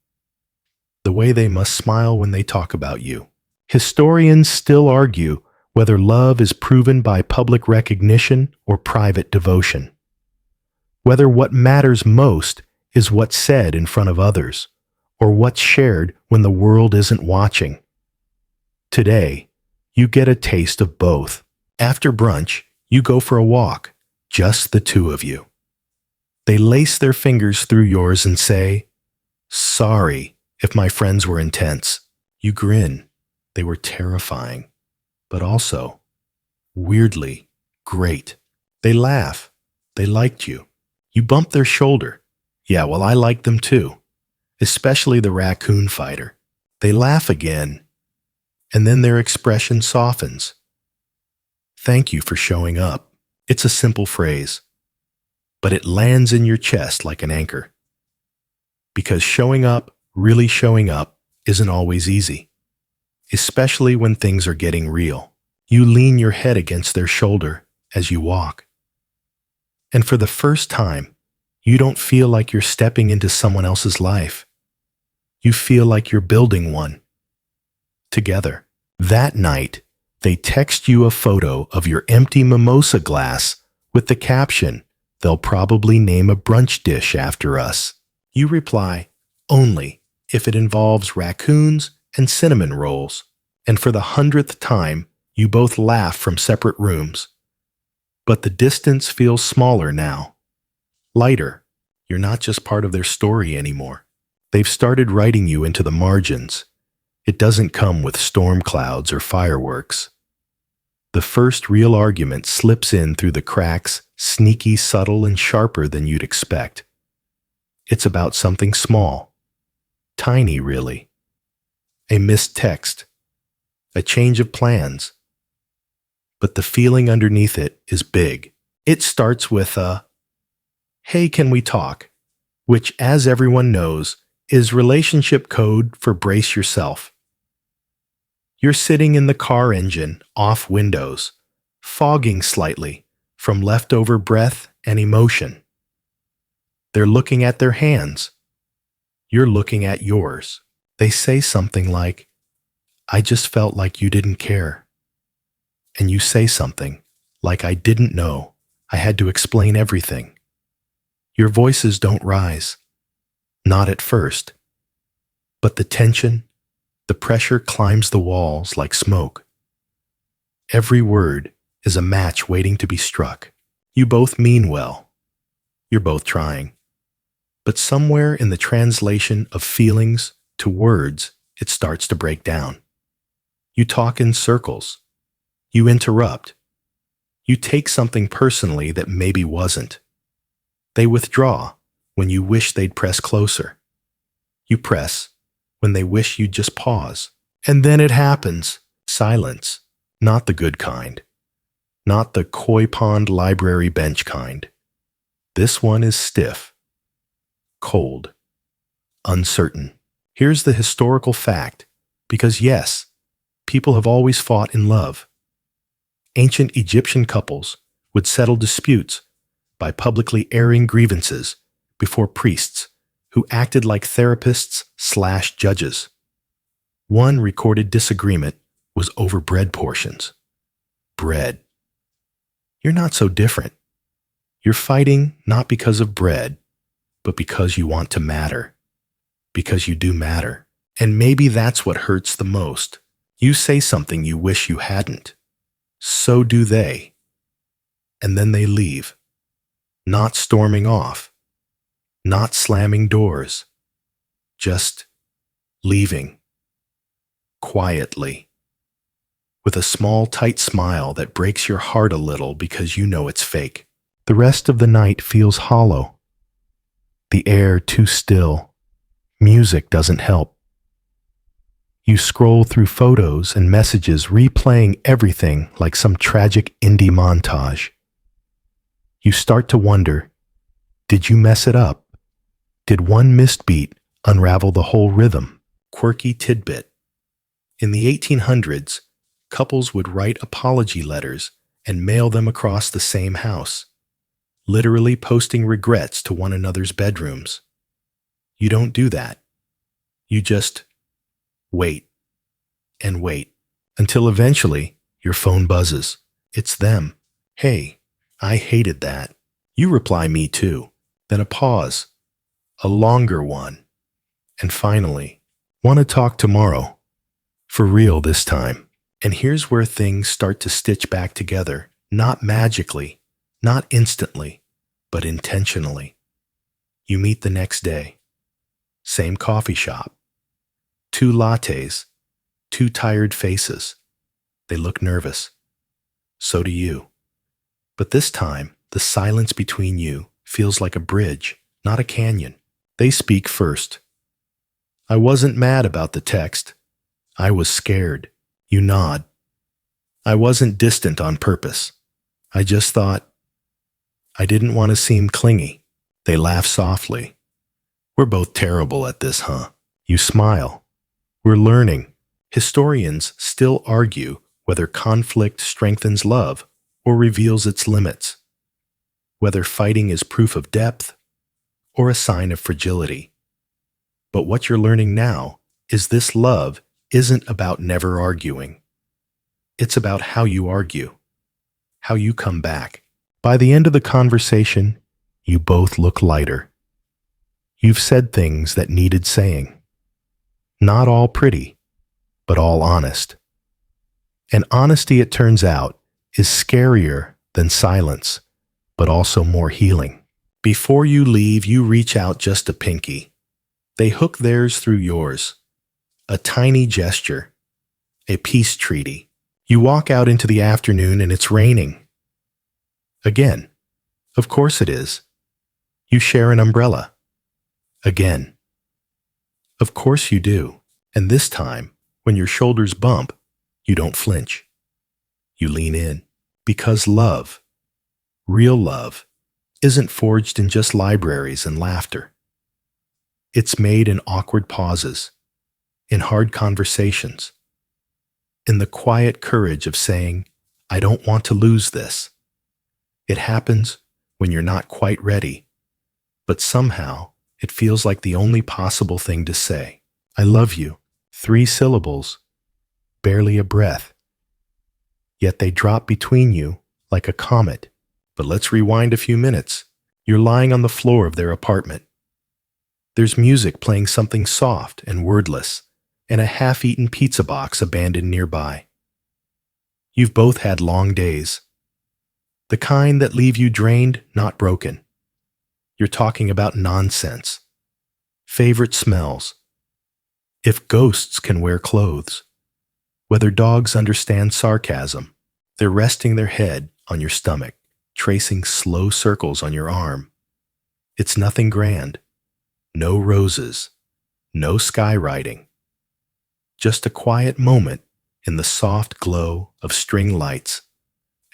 The way they must smile when they talk about you. Historians still argue whether love is proven by public recognition or private devotion. Whether what matters most is what's said in front of others, or what's shared when the world isn't watching. Today, you get a taste of both. After brunch, you go for a walk, just the two of you. They lace their fingers through yours and say, "Sorry if my friends were intense." You grin. They were terrifying, but also, weirdly, great. They laugh. They liked you. You bump their shoulder. Yeah, well, I liked them too. Especially the raccoon fighter. They laugh again, and then their expression softens. Thank you for showing up. It's a simple phrase, but it lands in your chest like an anchor. Because showing up, really showing up, isn't always easy, especially when things are getting real. You lean your head against their shoulder as you walk. And for the first time, you don't feel like you're stepping into someone else's life. You feel like you're building one. Together. That night, they text you a photo of your empty mimosa glass with the caption, "They'll probably name a brunch dish after us." You reply, "Only if it involves raccoons and cinnamon rolls." And for the 100th time, you both laugh from separate rooms. But the distance feels smaller now. Lighter. You're not just part of their story anymore. They've started writing you into the margins. It doesn't come with storm clouds or fireworks. The first real argument slips in through the cracks, sneaky, subtle, and sharper than you'd expect. It's about something small, tiny really. A missed text, a change of plans. But the feeling underneath it is big. It starts with a, "Hey, can we talk?" which, as everyone knows, is relationship code for brace yourself. You're sitting in the car engine, off windows, fogging slightly from leftover breath and emotion. They're looking at their hands. You're looking at yours. They say something like, "I just felt like you didn't care." And you say something like, "I didn't know. I had to explain everything." Your voices don't rise. Not at first. But the tension, the pressure climbs the walls like smoke. Every word is a match waiting to be struck. You both mean well. You're both trying. But somewhere in the translation of feelings to words, it starts to break down. You talk in circles. You interrupt. You take something personally that maybe wasn't. They withdraw when you wish they'd press closer. You press when they wish you'd just pause. And then it happens. Silence. Not the good kind. Not the koi pond library bench kind. This one is stiff. Cold. Uncertain. Here's the historical fact. Because yes, people have always fought in love. Ancient Egyptian couples would settle disputes by publicly airing grievances before priests who acted like therapists/judges. One recorded disagreement was over bread portions. Bread. You're not so different. You're fighting not because of bread, but because you want to matter. Because you do matter. And maybe that's what hurts the most. You say something you wish you hadn't. So do they. And then they leave. Not storming off. Not slamming doors. Just leaving. Quietly. With a small, tight smile that breaks your heart a little because you know it's fake. The rest of the night feels hollow. The air too still. Music doesn't help. You scroll through photos and messages replaying everything like some tragic indie montage. You start to wonder, did you mess it up? Did one missed beat unravel the whole rhythm? Quirky tidbit. In the 1800s, couples would write apology letters and mail them across the same house, literally posting regrets to one another's bedrooms. You don't do that. You just wait and wait until eventually your phone buzzes. It's them. "Hey, I hated that." You reply, "Me too." Then a pause. A longer one. And finally, "Want to talk tomorrow?" For real this time. And here's where things start to stitch back together. Not magically, not instantly, but intentionally. You meet the next day. Same coffee shop. 2 lattes. 2 tired faces. They look nervous. So do you. But this time, the silence between you feels like a bridge, not a canyon. They speak first. "I wasn't mad about the text. I was scared." You nod. "I wasn't distant on purpose. I just thought I didn't want to seem clingy." They laugh softly. "We're both terrible at this, huh?" You smile. "We're learning." Historians still argue whether conflict strengthens love or reveals its limits, whether fighting is proof of depth or a sign of fragility. But what you're learning now is this love isn't about never arguing. It's about how you argue, how you come back. By the end of the conversation, you both look lighter. You've said things that needed saying. Not all pretty, but all honest. And honesty, it turns out, is scarier than silence, but also more healing. Before you leave, you reach out just a pinky. They hook theirs through yours. A tiny gesture, a peace treaty. You walk out into the afternoon and it's raining. Again. Of course it is. You share an umbrella. Again. Of course you do. And this time, when your shoulders bump, you don't flinch. You lean in. Because love, real love, isn't forged in just libraries and laughter. It's made in awkward pauses, in hard conversations, in the quiet courage of saying, I don't want to lose this. It happens when you're not quite ready, but somehow it feels like the only possible thing to say. I love you. 3 syllables, barely a breath. Yet they drop between you like a comet. But let's rewind a few minutes. You're lying on the floor of their apartment. There's music playing something soft and wordless, and a half-eaten pizza box abandoned nearby. You've both had long days. The kind that leave you drained, not broken. You're talking about nonsense. Favorite smells. If ghosts can wear clothes. Whether dogs understand sarcasm. They're resting their head on your stomach, tracing slow circles on your arm. It's nothing grand. No roses. No skywriting. Just a quiet moment in the soft glow of string lights,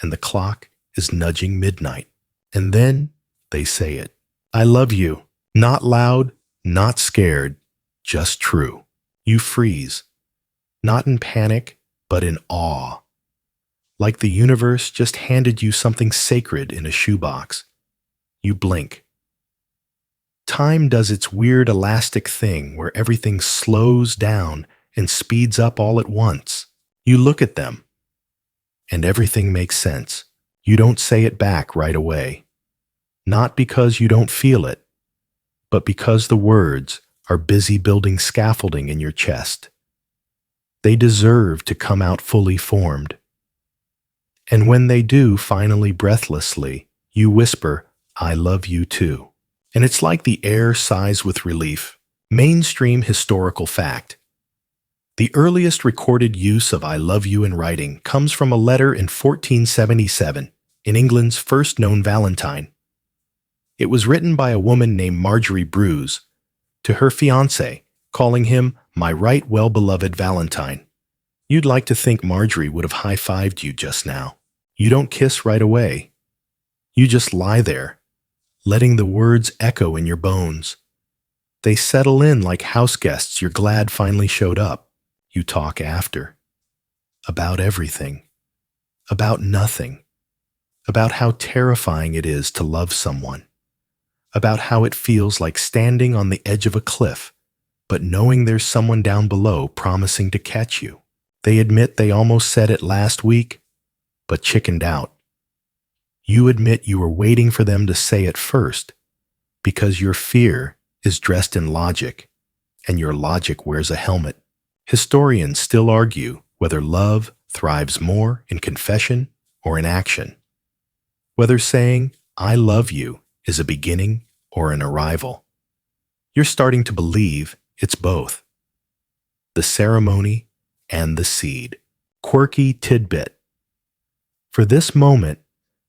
and the clock is nudging midnight. And then they say it. I love you. Not loud, not scared, just true. You freeze. Not in panic, but in awe. Like the universe just handed you something sacred in a shoebox. You blink. Time does its weird elastic thing where everything slows down and speeds up all at once. You look at them, and everything makes sense. You don't say it back right away. Not because you don't feel it, but because the words are busy building scaffolding in your chest. They deserve to come out fully formed. And when they do, finally breathlessly, you whisper, I love you too. And it's like the air sighs with relief. Mainstream historical fact. The earliest recorded use of I love you in writing comes from a letter in 1477, in England's first known Valentine. It was written by a woman named Marjorie Brews to her fiancé, calling him my right well-beloved Valentine. You'd like to think Marjorie would have high-fived you just now. You don't kiss right away. You just lie there, letting the words echo in your bones. They settle in like house guests you're glad finally showed up. You talk after. About everything. About nothing. About how terrifying it is to love someone. About how it feels like standing on the edge of a cliff, but knowing there's someone down below promising to catch you. They admit they almost said it last week, but chickened out. You admit you were waiting for them to say it first, because your fear is dressed in logic, and your logic wears a helmet. Historians still argue whether love thrives more in confession or in action. Whether saying, I love you, is a beginning or an arrival. You're starting to believe it's both. The ceremony and the seed. Quirky tidbit. For this moment,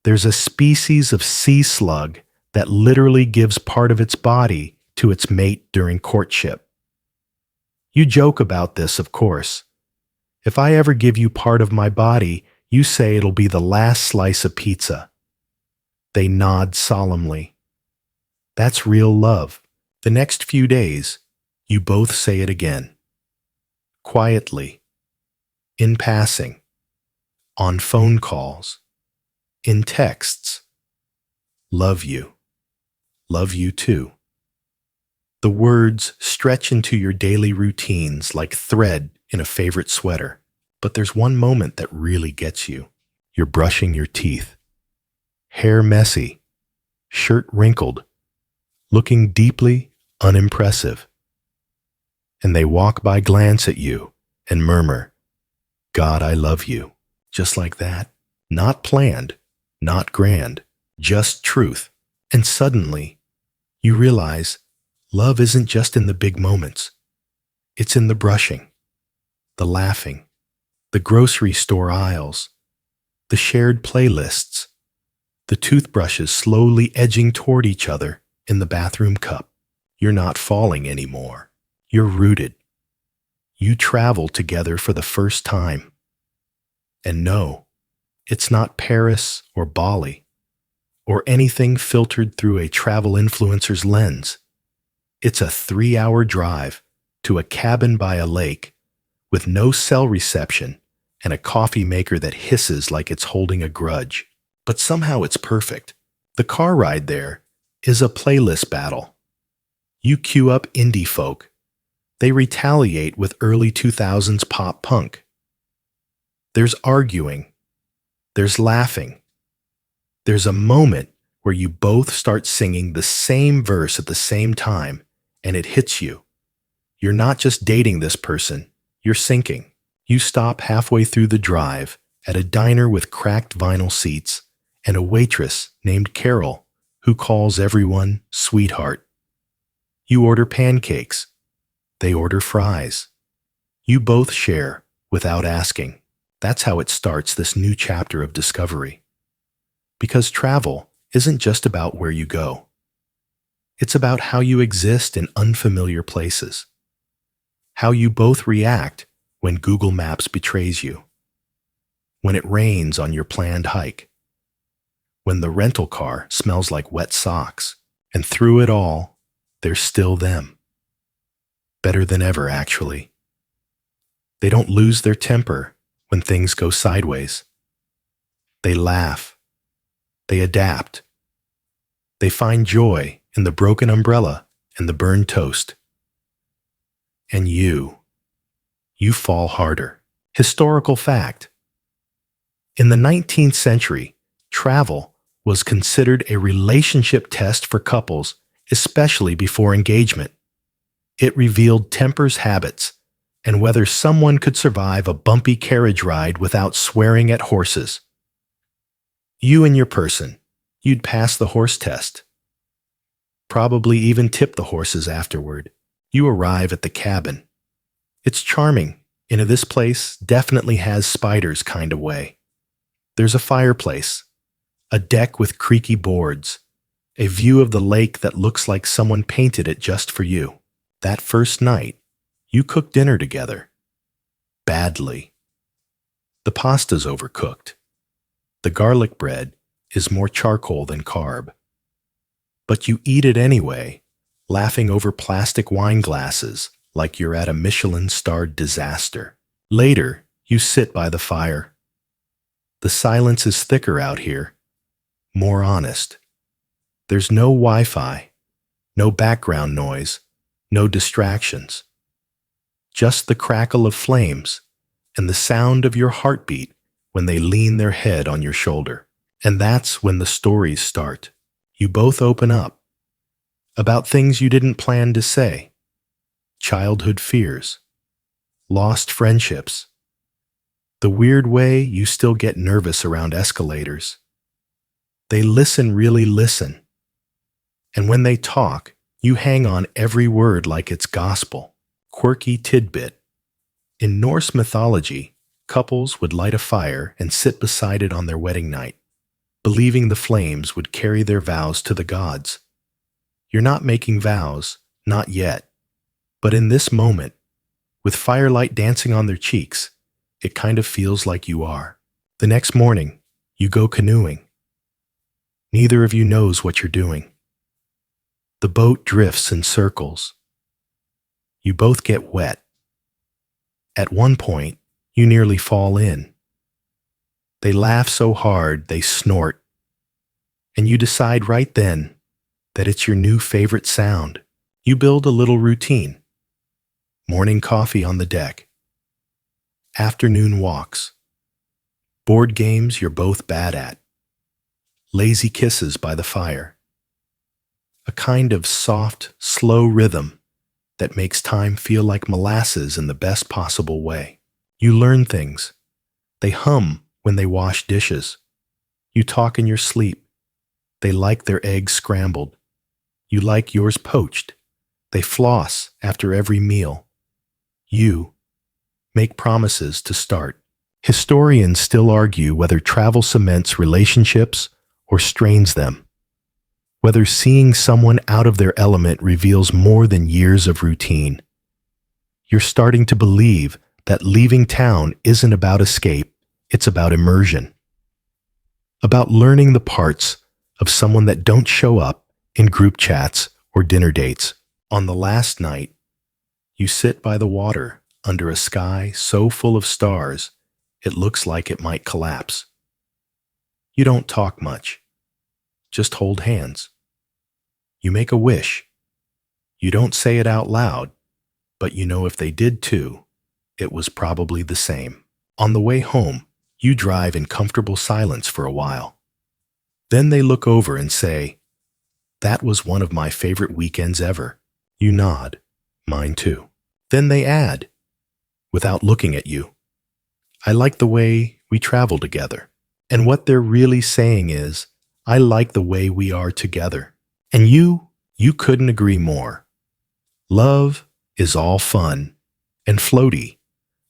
there's a species of sea slug that literally gives part of its body to its mate during courtship. You joke about this, of course. If I ever give you part of my body, you say it'll be the last slice of pizza. They nod solemnly. That's real love. The next few days, you both say it again. Quietly. In passing. On phone calls. In texts. Love you. Love you too. The words stretch into your daily routines like thread in a favorite sweater. But there's one moment that really gets you. You're brushing your teeth. Hair messy. Shirt wrinkled. Looking deeply unimpressive. And they walk by, glance at you, and murmur, God, I love you. Just like that. Not planned, not grand, just truth. And suddenly, you realize love isn't just in the big moments. It's in the brushing, the laughing, the grocery store aisles, the shared playlists, the toothbrushes slowly edging toward each other in the bathroom cup. You're not falling anymore. You're rooted. You travel together for the first time. And no, it's not Paris or Bali or anything filtered through a travel influencer's lens. It's a 3-hour drive to a cabin by a lake with no cell reception and a coffee maker that hisses like it's holding a grudge. But somehow it's perfect. The car ride there is a playlist battle. You cue up indie folk. They retaliate with early 2000s pop punk. There's arguing. There's laughing. There's a moment where you both start singing the same verse at the same time, and it hits you. You're not just dating this person, you're syncing. You stop halfway through the drive at a diner with cracked vinyl seats and a waitress named Carol who calls everyone sweetheart. You order pancakes. They order fries. You both share without asking. That's how it starts this new chapter of discovery. Because travel isn't just about where you go. It's about how you exist in unfamiliar places. How you both react when Google Maps betrays you. When it rains on your planned hike. When the rental car smells like wet socks. And through it all, they're still them. Better than ever, actually. They don't lose their temper when things go sideways. They laugh. They adapt. They find joy in the broken umbrella and the burned toast. And you fall harder. Historical fact. In the 19th century, travel was considered a relationship test for couples, especially before engagement. It revealed tempers, habits, and whether someone could survive a bumpy carriage ride without swearing at horses. You and your person, you'd pass the horse test. Probably even tip the horses afterward. You arrive at the cabin. It's charming, in a this place definitely has spiders kind of way. There's a fireplace, a deck with creaky boards, a view of the lake that looks like someone painted it just for you. That first night, you cook dinner together. Badly. The pasta's overcooked. The garlic bread is more charcoal than carb. But you eat it anyway, laughing over plastic wine glasses like you're at a Michelin-starred disaster. Later, you sit by the fire. The silence is thicker out here, more honest. There's no Wi-Fi, no background noise, no distractions. Just the crackle of flames and the sound of your heartbeat when they lean their head on your shoulder. And that's when the stories start. You both open up about things you didn't plan to say. Childhood fears, lost friendships, the weird way you still get nervous around escalators. They really listen. And when they talk, you hang on every word like it's gospel. Quirky tidbit. In Norse mythology, couples would light a fire and sit beside it on their wedding night, believing the flames would carry their vows to the gods. You're not making vows, not yet. But in this moment, with firelight dancing on their cheeks, it kind of feels like you are. The next morning, you go canoeing. Neither of you knows what you're doing. The boat drifts in circles. You both get wet. At one point, you nearly fall in. They laugh so hard they snort. And you decide right then that it's your new favorite sound. You build a little routine. Morning coffee on the deck. Afternoon walks. Board games you're both bad at. Lazy kisses by the fire. A kind of soft, slow rhythm that makes time feel like molasses in the best possible way. You learn things. They hum when they wash dishes. You talk in your sleep. They like their eggs scrambled. You like yours poached. They floss after every meal. You make promises to start. Historians still argue whether travel cements relationships or strains them, whether seeing someone out of their element reveals more than years of routine. You're starting to believe that leaving town isn't about escape, it's about immersion. About learning the parts of someone that don't show up in group chats or dinner dates. On the last night, you sit by the water under a sky so full of stars it looks like it might collapse. You don't talk much, just hold hands. You make a wish. You don't say it out loud, but you know if they did too, it was probably the same. On the way home, you drive in comfortable silence for a while. Then they look over and say, "That was one of my favorite weekends ever." You nod, "Mine too." Then they add, without looking at you, "I like the way we travel together." And what they're really saying is, "I like the way we are together." And you couldn't agree more. Love is all fun and floaty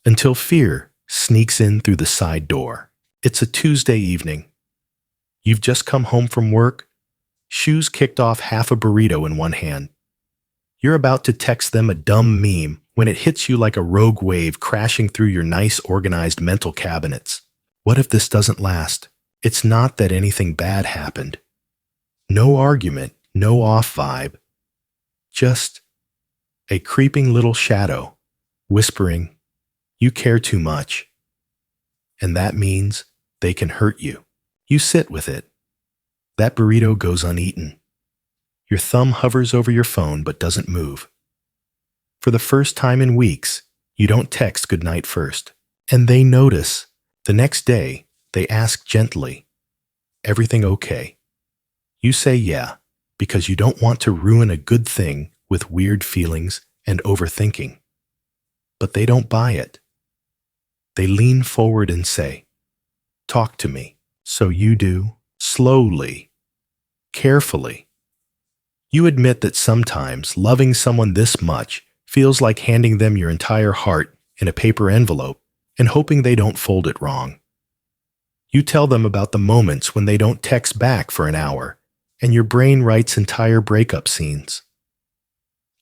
until fear sneaks in through the side door. It's a Tuesday evening. You've just come home from work, shoes kicked off half a burrito in one hand. You're about to text them a dumb meme when it hits you like a rogue wave crashing through your nice organized mental cabinets. What if this doesn't last? It's not that anything bad happened. No argument, no off vibe. Just a creeping little shadow whispering, "You care too much." And that means they can hurt you. You sit with it. That burrito goes uneaten. Your thumb hovers over your phone but doesn't move. For the first time in weeks, you don't text goodnight first. And they notice. The next day, they ask gently, "Everything okay?" You say yeah, because you don't want to ruin a good thing with weird feelings and overthinking. But they don't buy it. They lean forward and say, "Talk to me." So you do, slowly, carefully. You admit that sometimes loving someone this much feels like handing them your entire heart in a paper envelope and hoping they don't fold it wrong. You tell them about the moments when they don't text back for an hour, and your brain writes entire breakup scenes.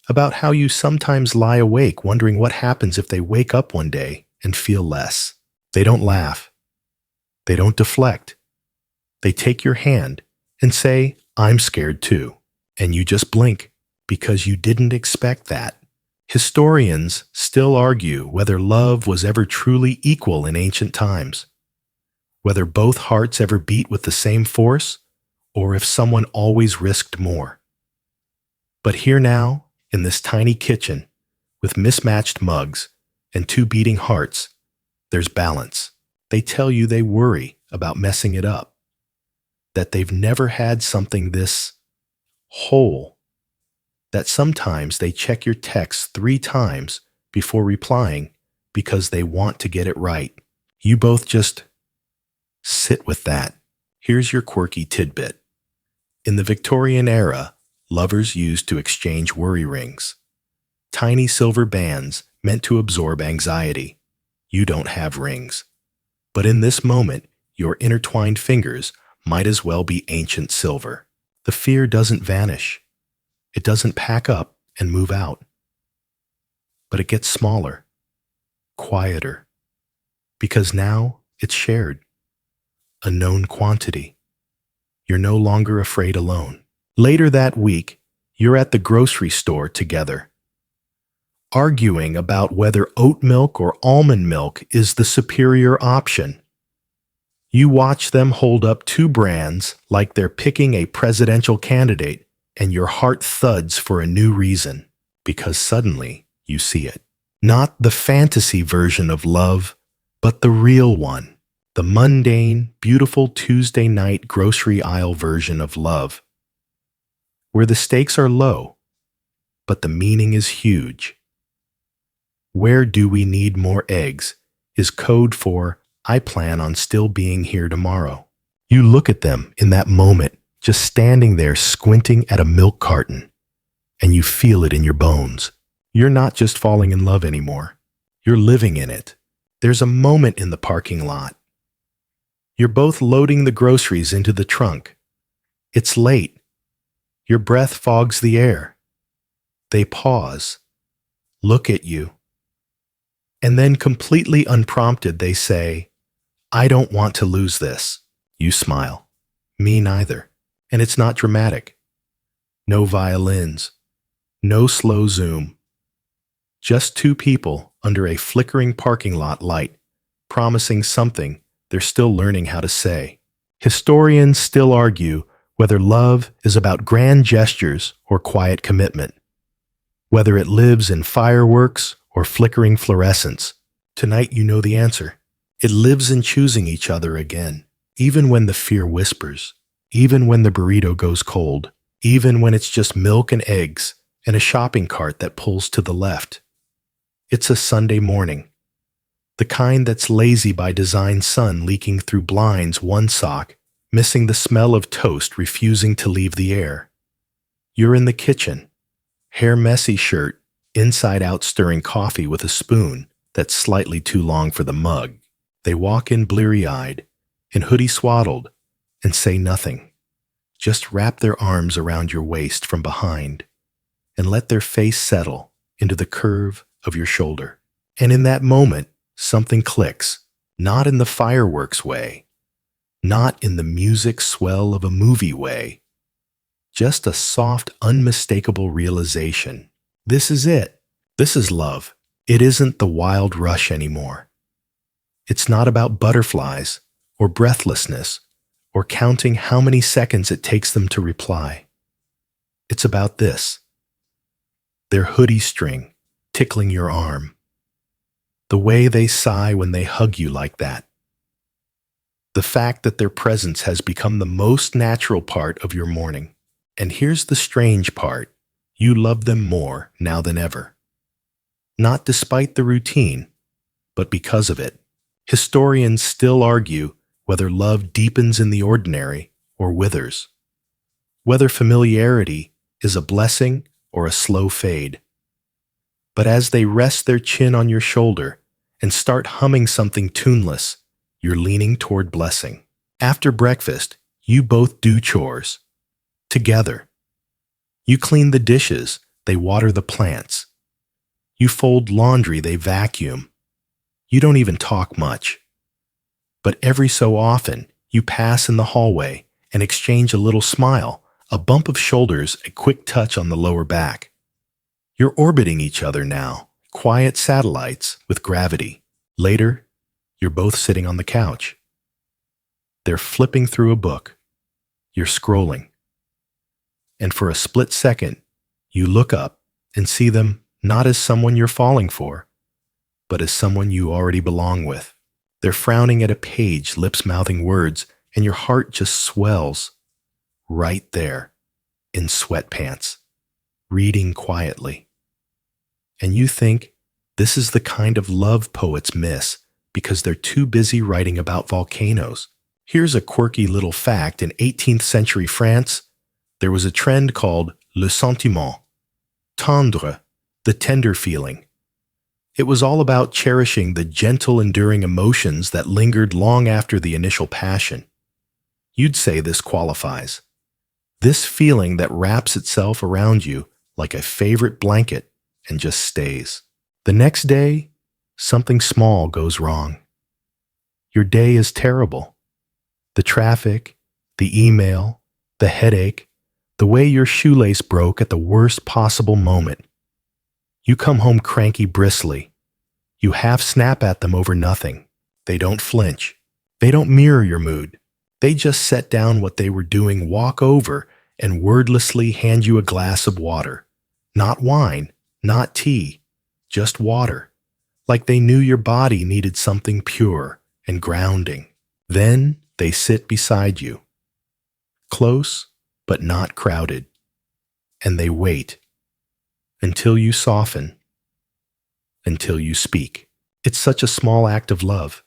About how you sometimes lie awake wondering what happens if they wake up one day and feel less. They don't laugh. They don't deflect. They take your hand and say, "I'm scared too." And you just blink because you didn't expect that. Historians still argue whether love was ever truly equal in ancient times, whether both hearts ever beat with the same force, or if someone always risked more. But here now, in this tiny kitchen, with mismatched mugs and two beating hearts, there's balance. They tell you they worry about messing it up, that they've never had something this whole, that sometimes they check your texts 3 times before replying because they want to get it right. You both just sit with that. Here's your quirky tidbit. In the Victorian era, lovers used to exchange worry rings, tiny silver bands meant to absorb anxiety. You don't have rings. But in this moment, your intertwined fingers might as well be ancient silver. The fear doesn't vanish. It doesn't pack up and move out. But it gets smaller, quieter, because now it's shared, a known quantity. You're no longer afraid alone. Later that week, you're at the grocery store together, arguing about whether oat milk or almond milk is the superior option. You watch them hold up 2 brands like they're picking a presidential candidate, and your heart thuds for a new reason, because suddenly you see it. Not the fantasy version of love, but the real one. The mundane, beautiful Tuesday night grocery aisle version of love, where the stakes are low, but the meaning is huge. "Where do we need more eggs?" is code for "I plan on still being here tomorrow." You look at them in that moment, just standing there squinting at a milk carton, and you feel it in your bones. You're not just falling in love anymore. You're living in it. There's a moment in the parking lot. You're both loading the groceries into the trunk. It's late. Your breath fogs the air. They pause, look at you, and then completely unprompted they say, "I don't want to lose this." You smile. Me neither. And it's not dramatic. No violins. No slow zoom. Just two people under a flickering parking lot light, promising something they're still learning how to say. Historians still argue whether love is about grand gestures or quiet commitment, whether it lives in fireworks or flickering fluorescence. Tonight you know the answer. It lives in choosing each other again, even when the fear whispers, even when the burrito goes cold, even when it's just milk and eggs and a shopping cart that pulls to the left. It's a Sunday morning, the kind that's lazy by design, sun leaking through blinds one sock, missing the smell of toast refusing to leave the air. You're in the kitchen, hair messy, shirt inside out, stirring coffee with a spoon that's slightly too long for the mug. They walk in bleary-eyed and hoodie swaddled and say nothing. Just wrap their arms around your waist from behind and let their face settle into the curve of your shoulder. And in that moment, something clicks, not in the fireworks way, not in the music swell of a movie way, just a soft, unmistakable realization. This is it. This is love. It isn't the wild rush anymore. It's not about butterflies or breathlessness or counting how many seconds it takes them to reply. It's about this. Their hoodie string tickling your arm. The way they sigh when they hug you like that. The fact that their presence has become the most natural part of your morning. And here's the strange part. You love them more now than ever. Not despite the routine, but because of it. Historians still argue whether love deepens in the ordinary or withers, whether familiarity is a blessing or a slow fade. But as they rest their chin on your shoulder and start humming something tuneless, you're leaning toward blessing. After breakfast, you both do chores. Together. You clean the dishes, they water the plants. You fold laundry, they vacuum. You don't even talk much. But every so often, you pass in the hallway and exchange a little smile, a bump of shoulders, a quick touch on the lower back. You're orbiting each other now, quiet satellites with gravity. Later, you're both sitting on the couch. They're flipping through a book. You're scrolling. And for a split second, you look up and see them not as someone you're falling for, but as someone you already belong with. They're frowning at a page, lips mouthing words, and your heart just swells. Right there, in sweatpants, reading quietly. And you think this is the kind of love poets miss because they're too busy writing about volcanoes. Here's a quirky little fact. In 18th century France, there was a trend called le sentiment, tendre, the tender feeling. It was all about cherishing the gentle, enduring emotions that lingered long after the initial passion. You'd say this qualifies. This feeling that wraps itself around you like a favorite blanket and just stays. The next day, something small goes wrong. Your day is terrible. The traffic, the email, the headache, the way your shoelace broke at the worst possible moment. You come home cranky, bristly. You half snap at them over nothing. They don't flinch. They don't mirror your mood. They just set down what they were doing, walk over, and wordlessly hand you a glass of water. Not wine, not tea, just water. Like they knew your body needed something pure and grounding. Then they sit beside you. Close, but not crowded. And they wait. Until you soften. Until you speak. It's such a small act of love.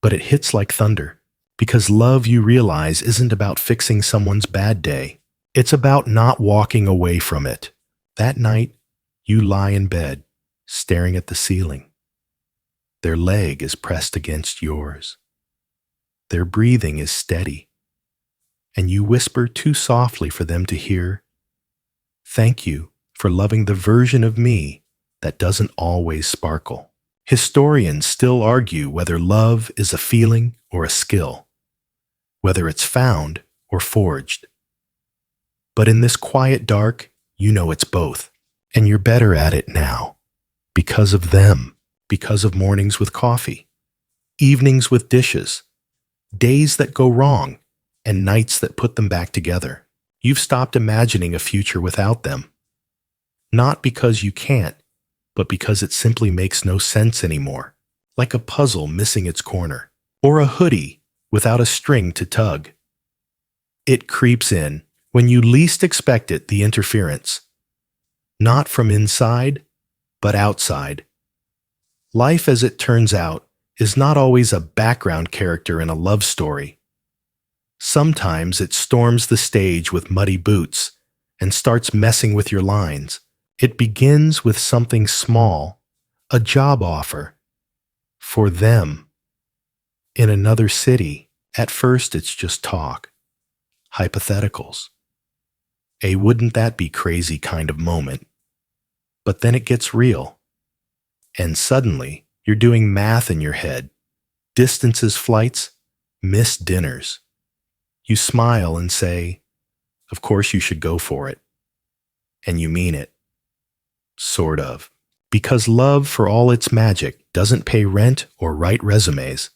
But it hits like thunder. Because love, you realize, isn't about fixing someone's bad day. It's about not walking away from it. That night, you lie in bed, staring at the ceiling. Their leg is pressed against yours. Their breathing is steady, and you whisper too softly for them to hear, "Thank you for loving the version of me that doesn't always sparkle." Historians still argue whether love is a feeling or a skill, whether it's found or forged. But in this quiet dark, you know it's both, and you're better at it now because of them, because of mornings with coffee, evenings with dishes, days that go wrong, and nights that put them back together. You've stopped imagining a future without them. Not because you can't, but because it simply makes no sense anymore, like a puzzle missing its corner, or a hoodie without a string to tug. It creeps in when you least expect it, the interference. Not from inside, but outside. Life, as it turns out, is not always a background character in a love story. Sometimes it storms the stage with muddy boots and starts messing with your lines. It begins with something small, a job offer. For them. In another city, at first it's just talk. Hypotheticals. A wouldn't that be crazy kind of moment. But then it gets real. And suddenly, you're doing math in your head. Distances, flights, missed dinners. You smile and say, "Of course you should go for it." And you mean it. Sort of. Because love, for all its magic, doesn't pay rent or write resumes.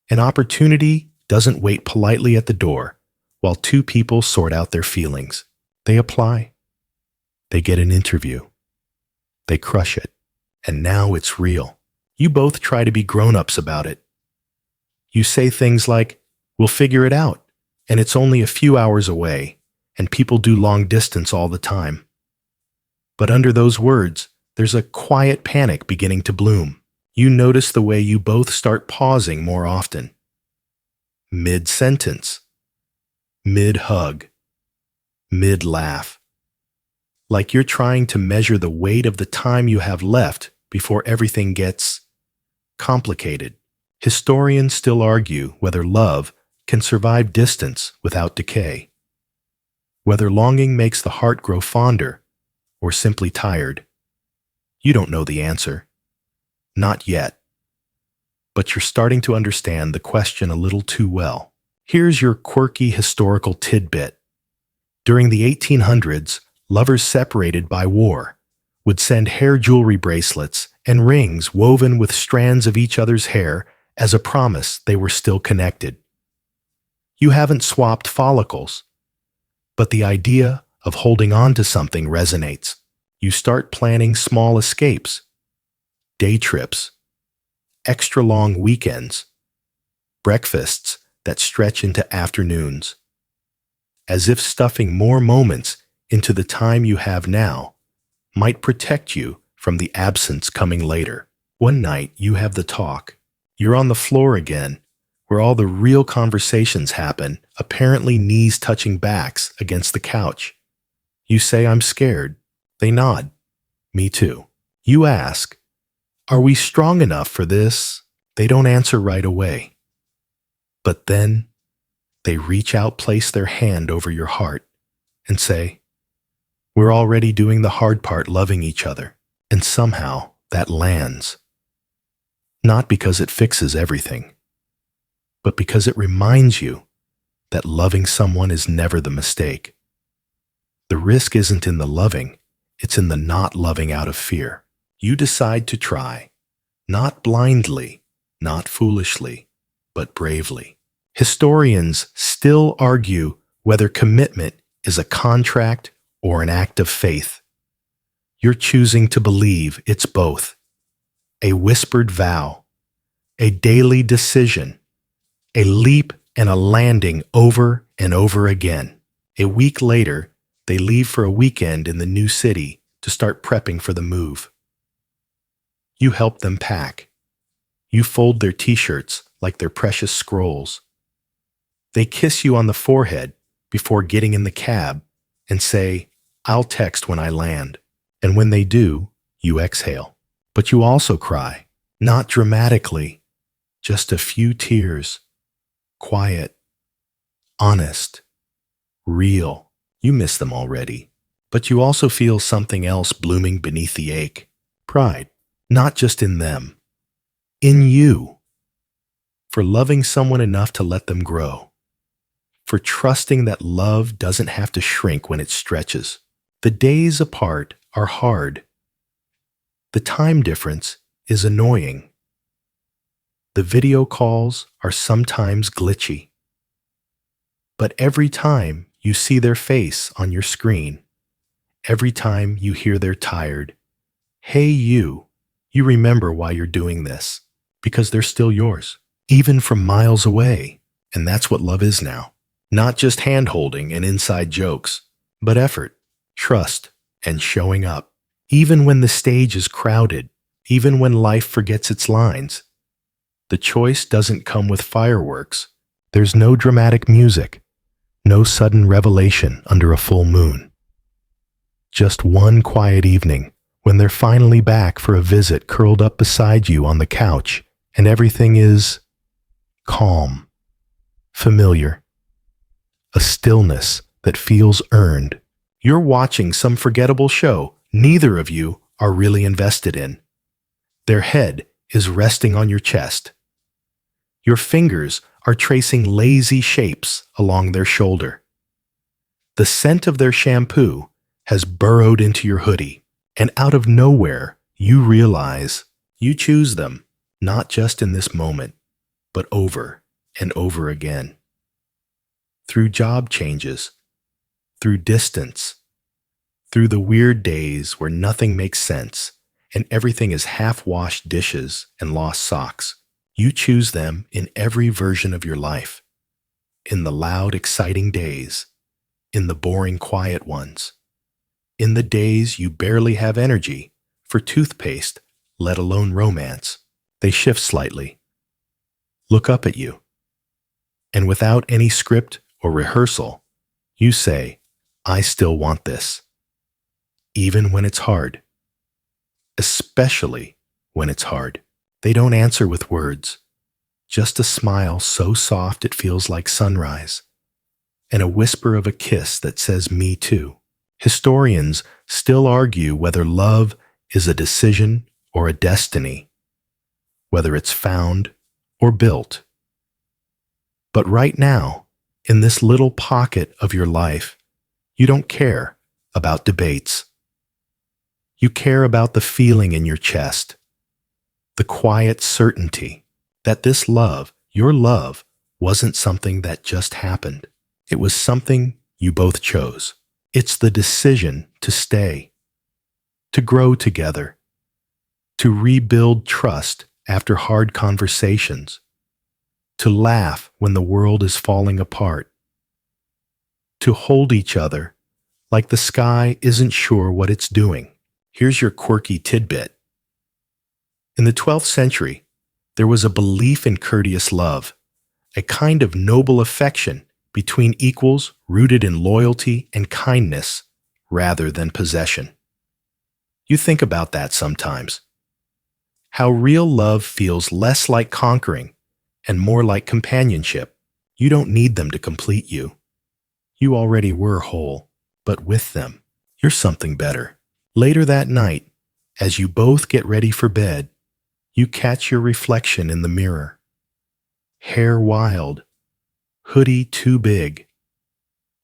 An opportunity doesn't wait politely at the door while two people sort out their feelings. They apply. They get an interview. They crush it. And now it's real. You both try to be grown-ups about it. You say things like, "We'll figure it out, and it's only a few hours away, and people do long distance all the time." But under those words, there's a quiet panic beginning to bloom. You notice the way you both start pausing more often. Mid-sentence. Mid-hug. Mid-laugh. Like you're trying to measure the weight of the time you have left before everything gets complicated. Historians still argue whether love can survive distance without decay, whether longing makes the heart grow fonder or simply tired. You don't know the answer. Not yet. But you're starting to understand the question a little too well. Here's your quirky historical tidbit. During the 1800s, lovers separated by war would send hair jewelry bracelets and rings woven with strands of each other's hair as a promise they were still connected. You haven't swapped follicles, but the idea of holding on to something resonates. You start planning small escapes, day trips, extra long weekends, breakfasts that stretch into afternoons, as if stuffing more moments into the time you have now might protect you from the absence coming later. One night you have the talk. You're on the floor again, where all the real conversations happen, apparently knees touching backs against the couch. You say, "I'm scared." They nod. "Me too." You ask, "Are we strong enough for this?" They don't answer right away. But then they reach out, place their hand over your heart, and say, "We're already doing the hard part, loving each other." And somehow that lands. Not because it fixes everything, but because it reminds you that loving someone is never the mistake. The risk isn't in the loving, it's in the not loving out of fear. You decide to try, not blindly, not foolishly, but bravely. Historians still argue whether commitment is a contract or an act of faith. You're choosing to believe it's both. A whispered vow, a daily decision, a leap and a landing over and over again. A week later, they leave for a weekend in the new city to start prepping for the move. You help them pack. You fold their t-shirts like they're precious scrolls. They kiss you on the forehead before getting in the cab and say, "I'll text when I land." And when they do, you exhale. But you also cry. Not dramatically, just a few tears. Quiet, honest, real. You miss them already. But you also feel something else blooming beneath the ache. Pride, not just in them, in you. For loving someone enough to let them grow. For trusting that love doesn't have to shrink when it stretches. The days apart are hard. The time difference is annoying. The video calls are sometimes glitchy. But every time you see their face on your screen, every time you hear they're tired, hey you remember why you're doing this, because they're still yours, even from miles away. And that's what love is now. Not just hand-holding and inside jokes, but effort, trust, and showing up. Even when the stage is crowded, even when life forgets its lines. The choice doesn't come with fireworks. There's no dramatic music, no sudden revelation under a full moon. Just one quiet evening when they're finally back for a visit, curled up beside you on the couch, and everything is calm, familiar, a stillness that feels earned. You're watching some forgettable show neither of you are really invested in. Their head is resting on your chest. Your fingers are tracing lazy shapes along their shoulder. The scent of their shampoo has burrowed into your hoodie, and out of nowhere, you realize you choose them, not just in this moment, but over and over again. Through job changes, through distance, through the weird days where nothing makes sense and everything is half-washed dishes and lost socks, you choose them in every version of your life. In the loud, exciting days, in the boring, quiet ones, in the days you barely have energy for toothpaste, let alone romance. They shift slightly, look up at you, and without any script or rehearsal, you say, I still want this. Even when it's hard. Especially when it's hard. They don't answer with words, just a smile so soft it feels like sunrise, and a whisper of a kiss that says, me too. Historians still argue whether love is a decision or a destiny, whether it's found or built. But right now, in this little pocket of your life, you don't care about debates. You care about the feeling in your chest, the quiet certainty that this love, your love, wasn't something that just happened. It was something you both chose. It's the decision to stay, to grow together, to rebuild trust after hard conversations, to laugh when the world is falling apart, to hold each other like the sky isn't sure what it's doing. Here's your quirky tidbit. In the 12th century, there was a belief in courteous love, a kind of noble affection between equals rooted in loyalty and kindness rather than possession. You think about that sometimes. How real love feels less like conquering and more like companionship. You don't need them to complete you. You already were whole, but with them, you're something better. Later that night, as you both get ready for bed, you catch your reflection in the mirror. Hair wild, hoodie too big,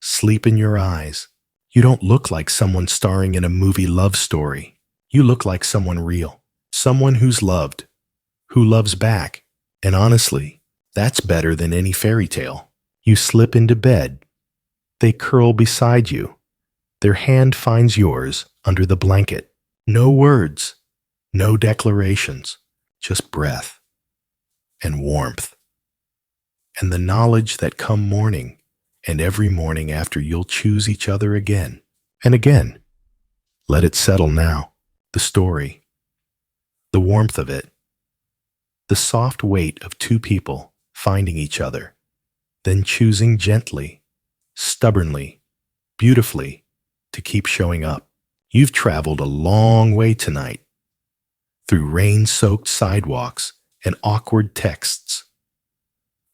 sleep in your eyes. You don't look like someone starring in a movie love story. You look like someone real, someone who's loved, who loves back. And honestly, that's better than any fairy tale. You slip into bed. They curl beside you. Their hand finds yours under the blanket. No words, no declarations, just breath and warmth. And the knowledge that come morning and every morning after you'll choose each other again and again. Let it settle now. The story, the warmth of it, the soft weight of two people finding each other, then choosing gently, stubbornly, beautifully to keep showing up. You've traveled a long way tonight, through rain-soaked sidewalks and awkward texts,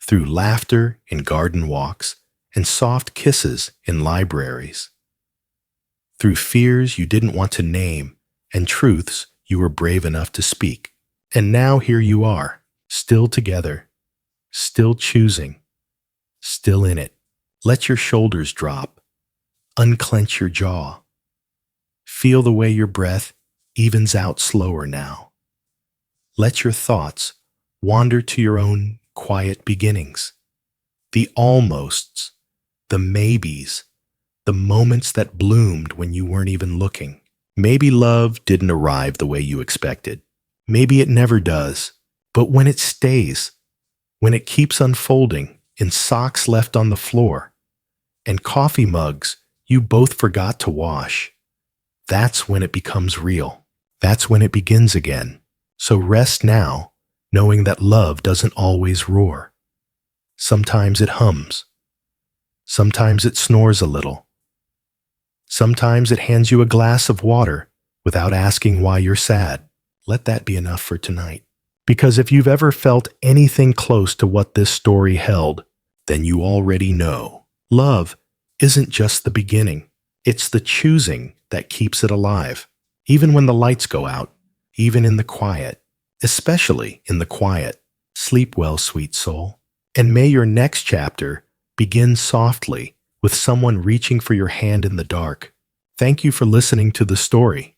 through laughter in garden walks and soft kisses in libraries, through fears you didn't want to name and truths you were brave enough to speak. And now here you are, still together, still choosing, still in it. Let your shoulders drop, unclench your jaw. Feel the way your breath evens out slower now. Let your thoughts wander to your own quiet beginnings, the almosts, the maybes, the moments that bloomed when you weren't even looking. Maybe love didn't arrive the way you expected. Maybe it never does. But when it stays, when it keeps unfolding in socks left on the floor and coffee mugs you both forgot to wash, that's when it becomes real. That's when it begins again. So rest now, knowing that love doesn't always roar. Sometimes it hums. Sometimes it snores a little. Sometimes it hands you a glass of water without asking why you're sad. Let that be enough for tonight. Because if you've ever felt anything close to what this story held, then you already know. Love isn't just the beginning. It's the choosing that keeps it alive. Even when the lights go out, even in the quiet, especially in the quiet. Sleep well, sweet soul. And may your next chapter begin softly with someone reaching for your hand in the dark. Thank you for listening to the story.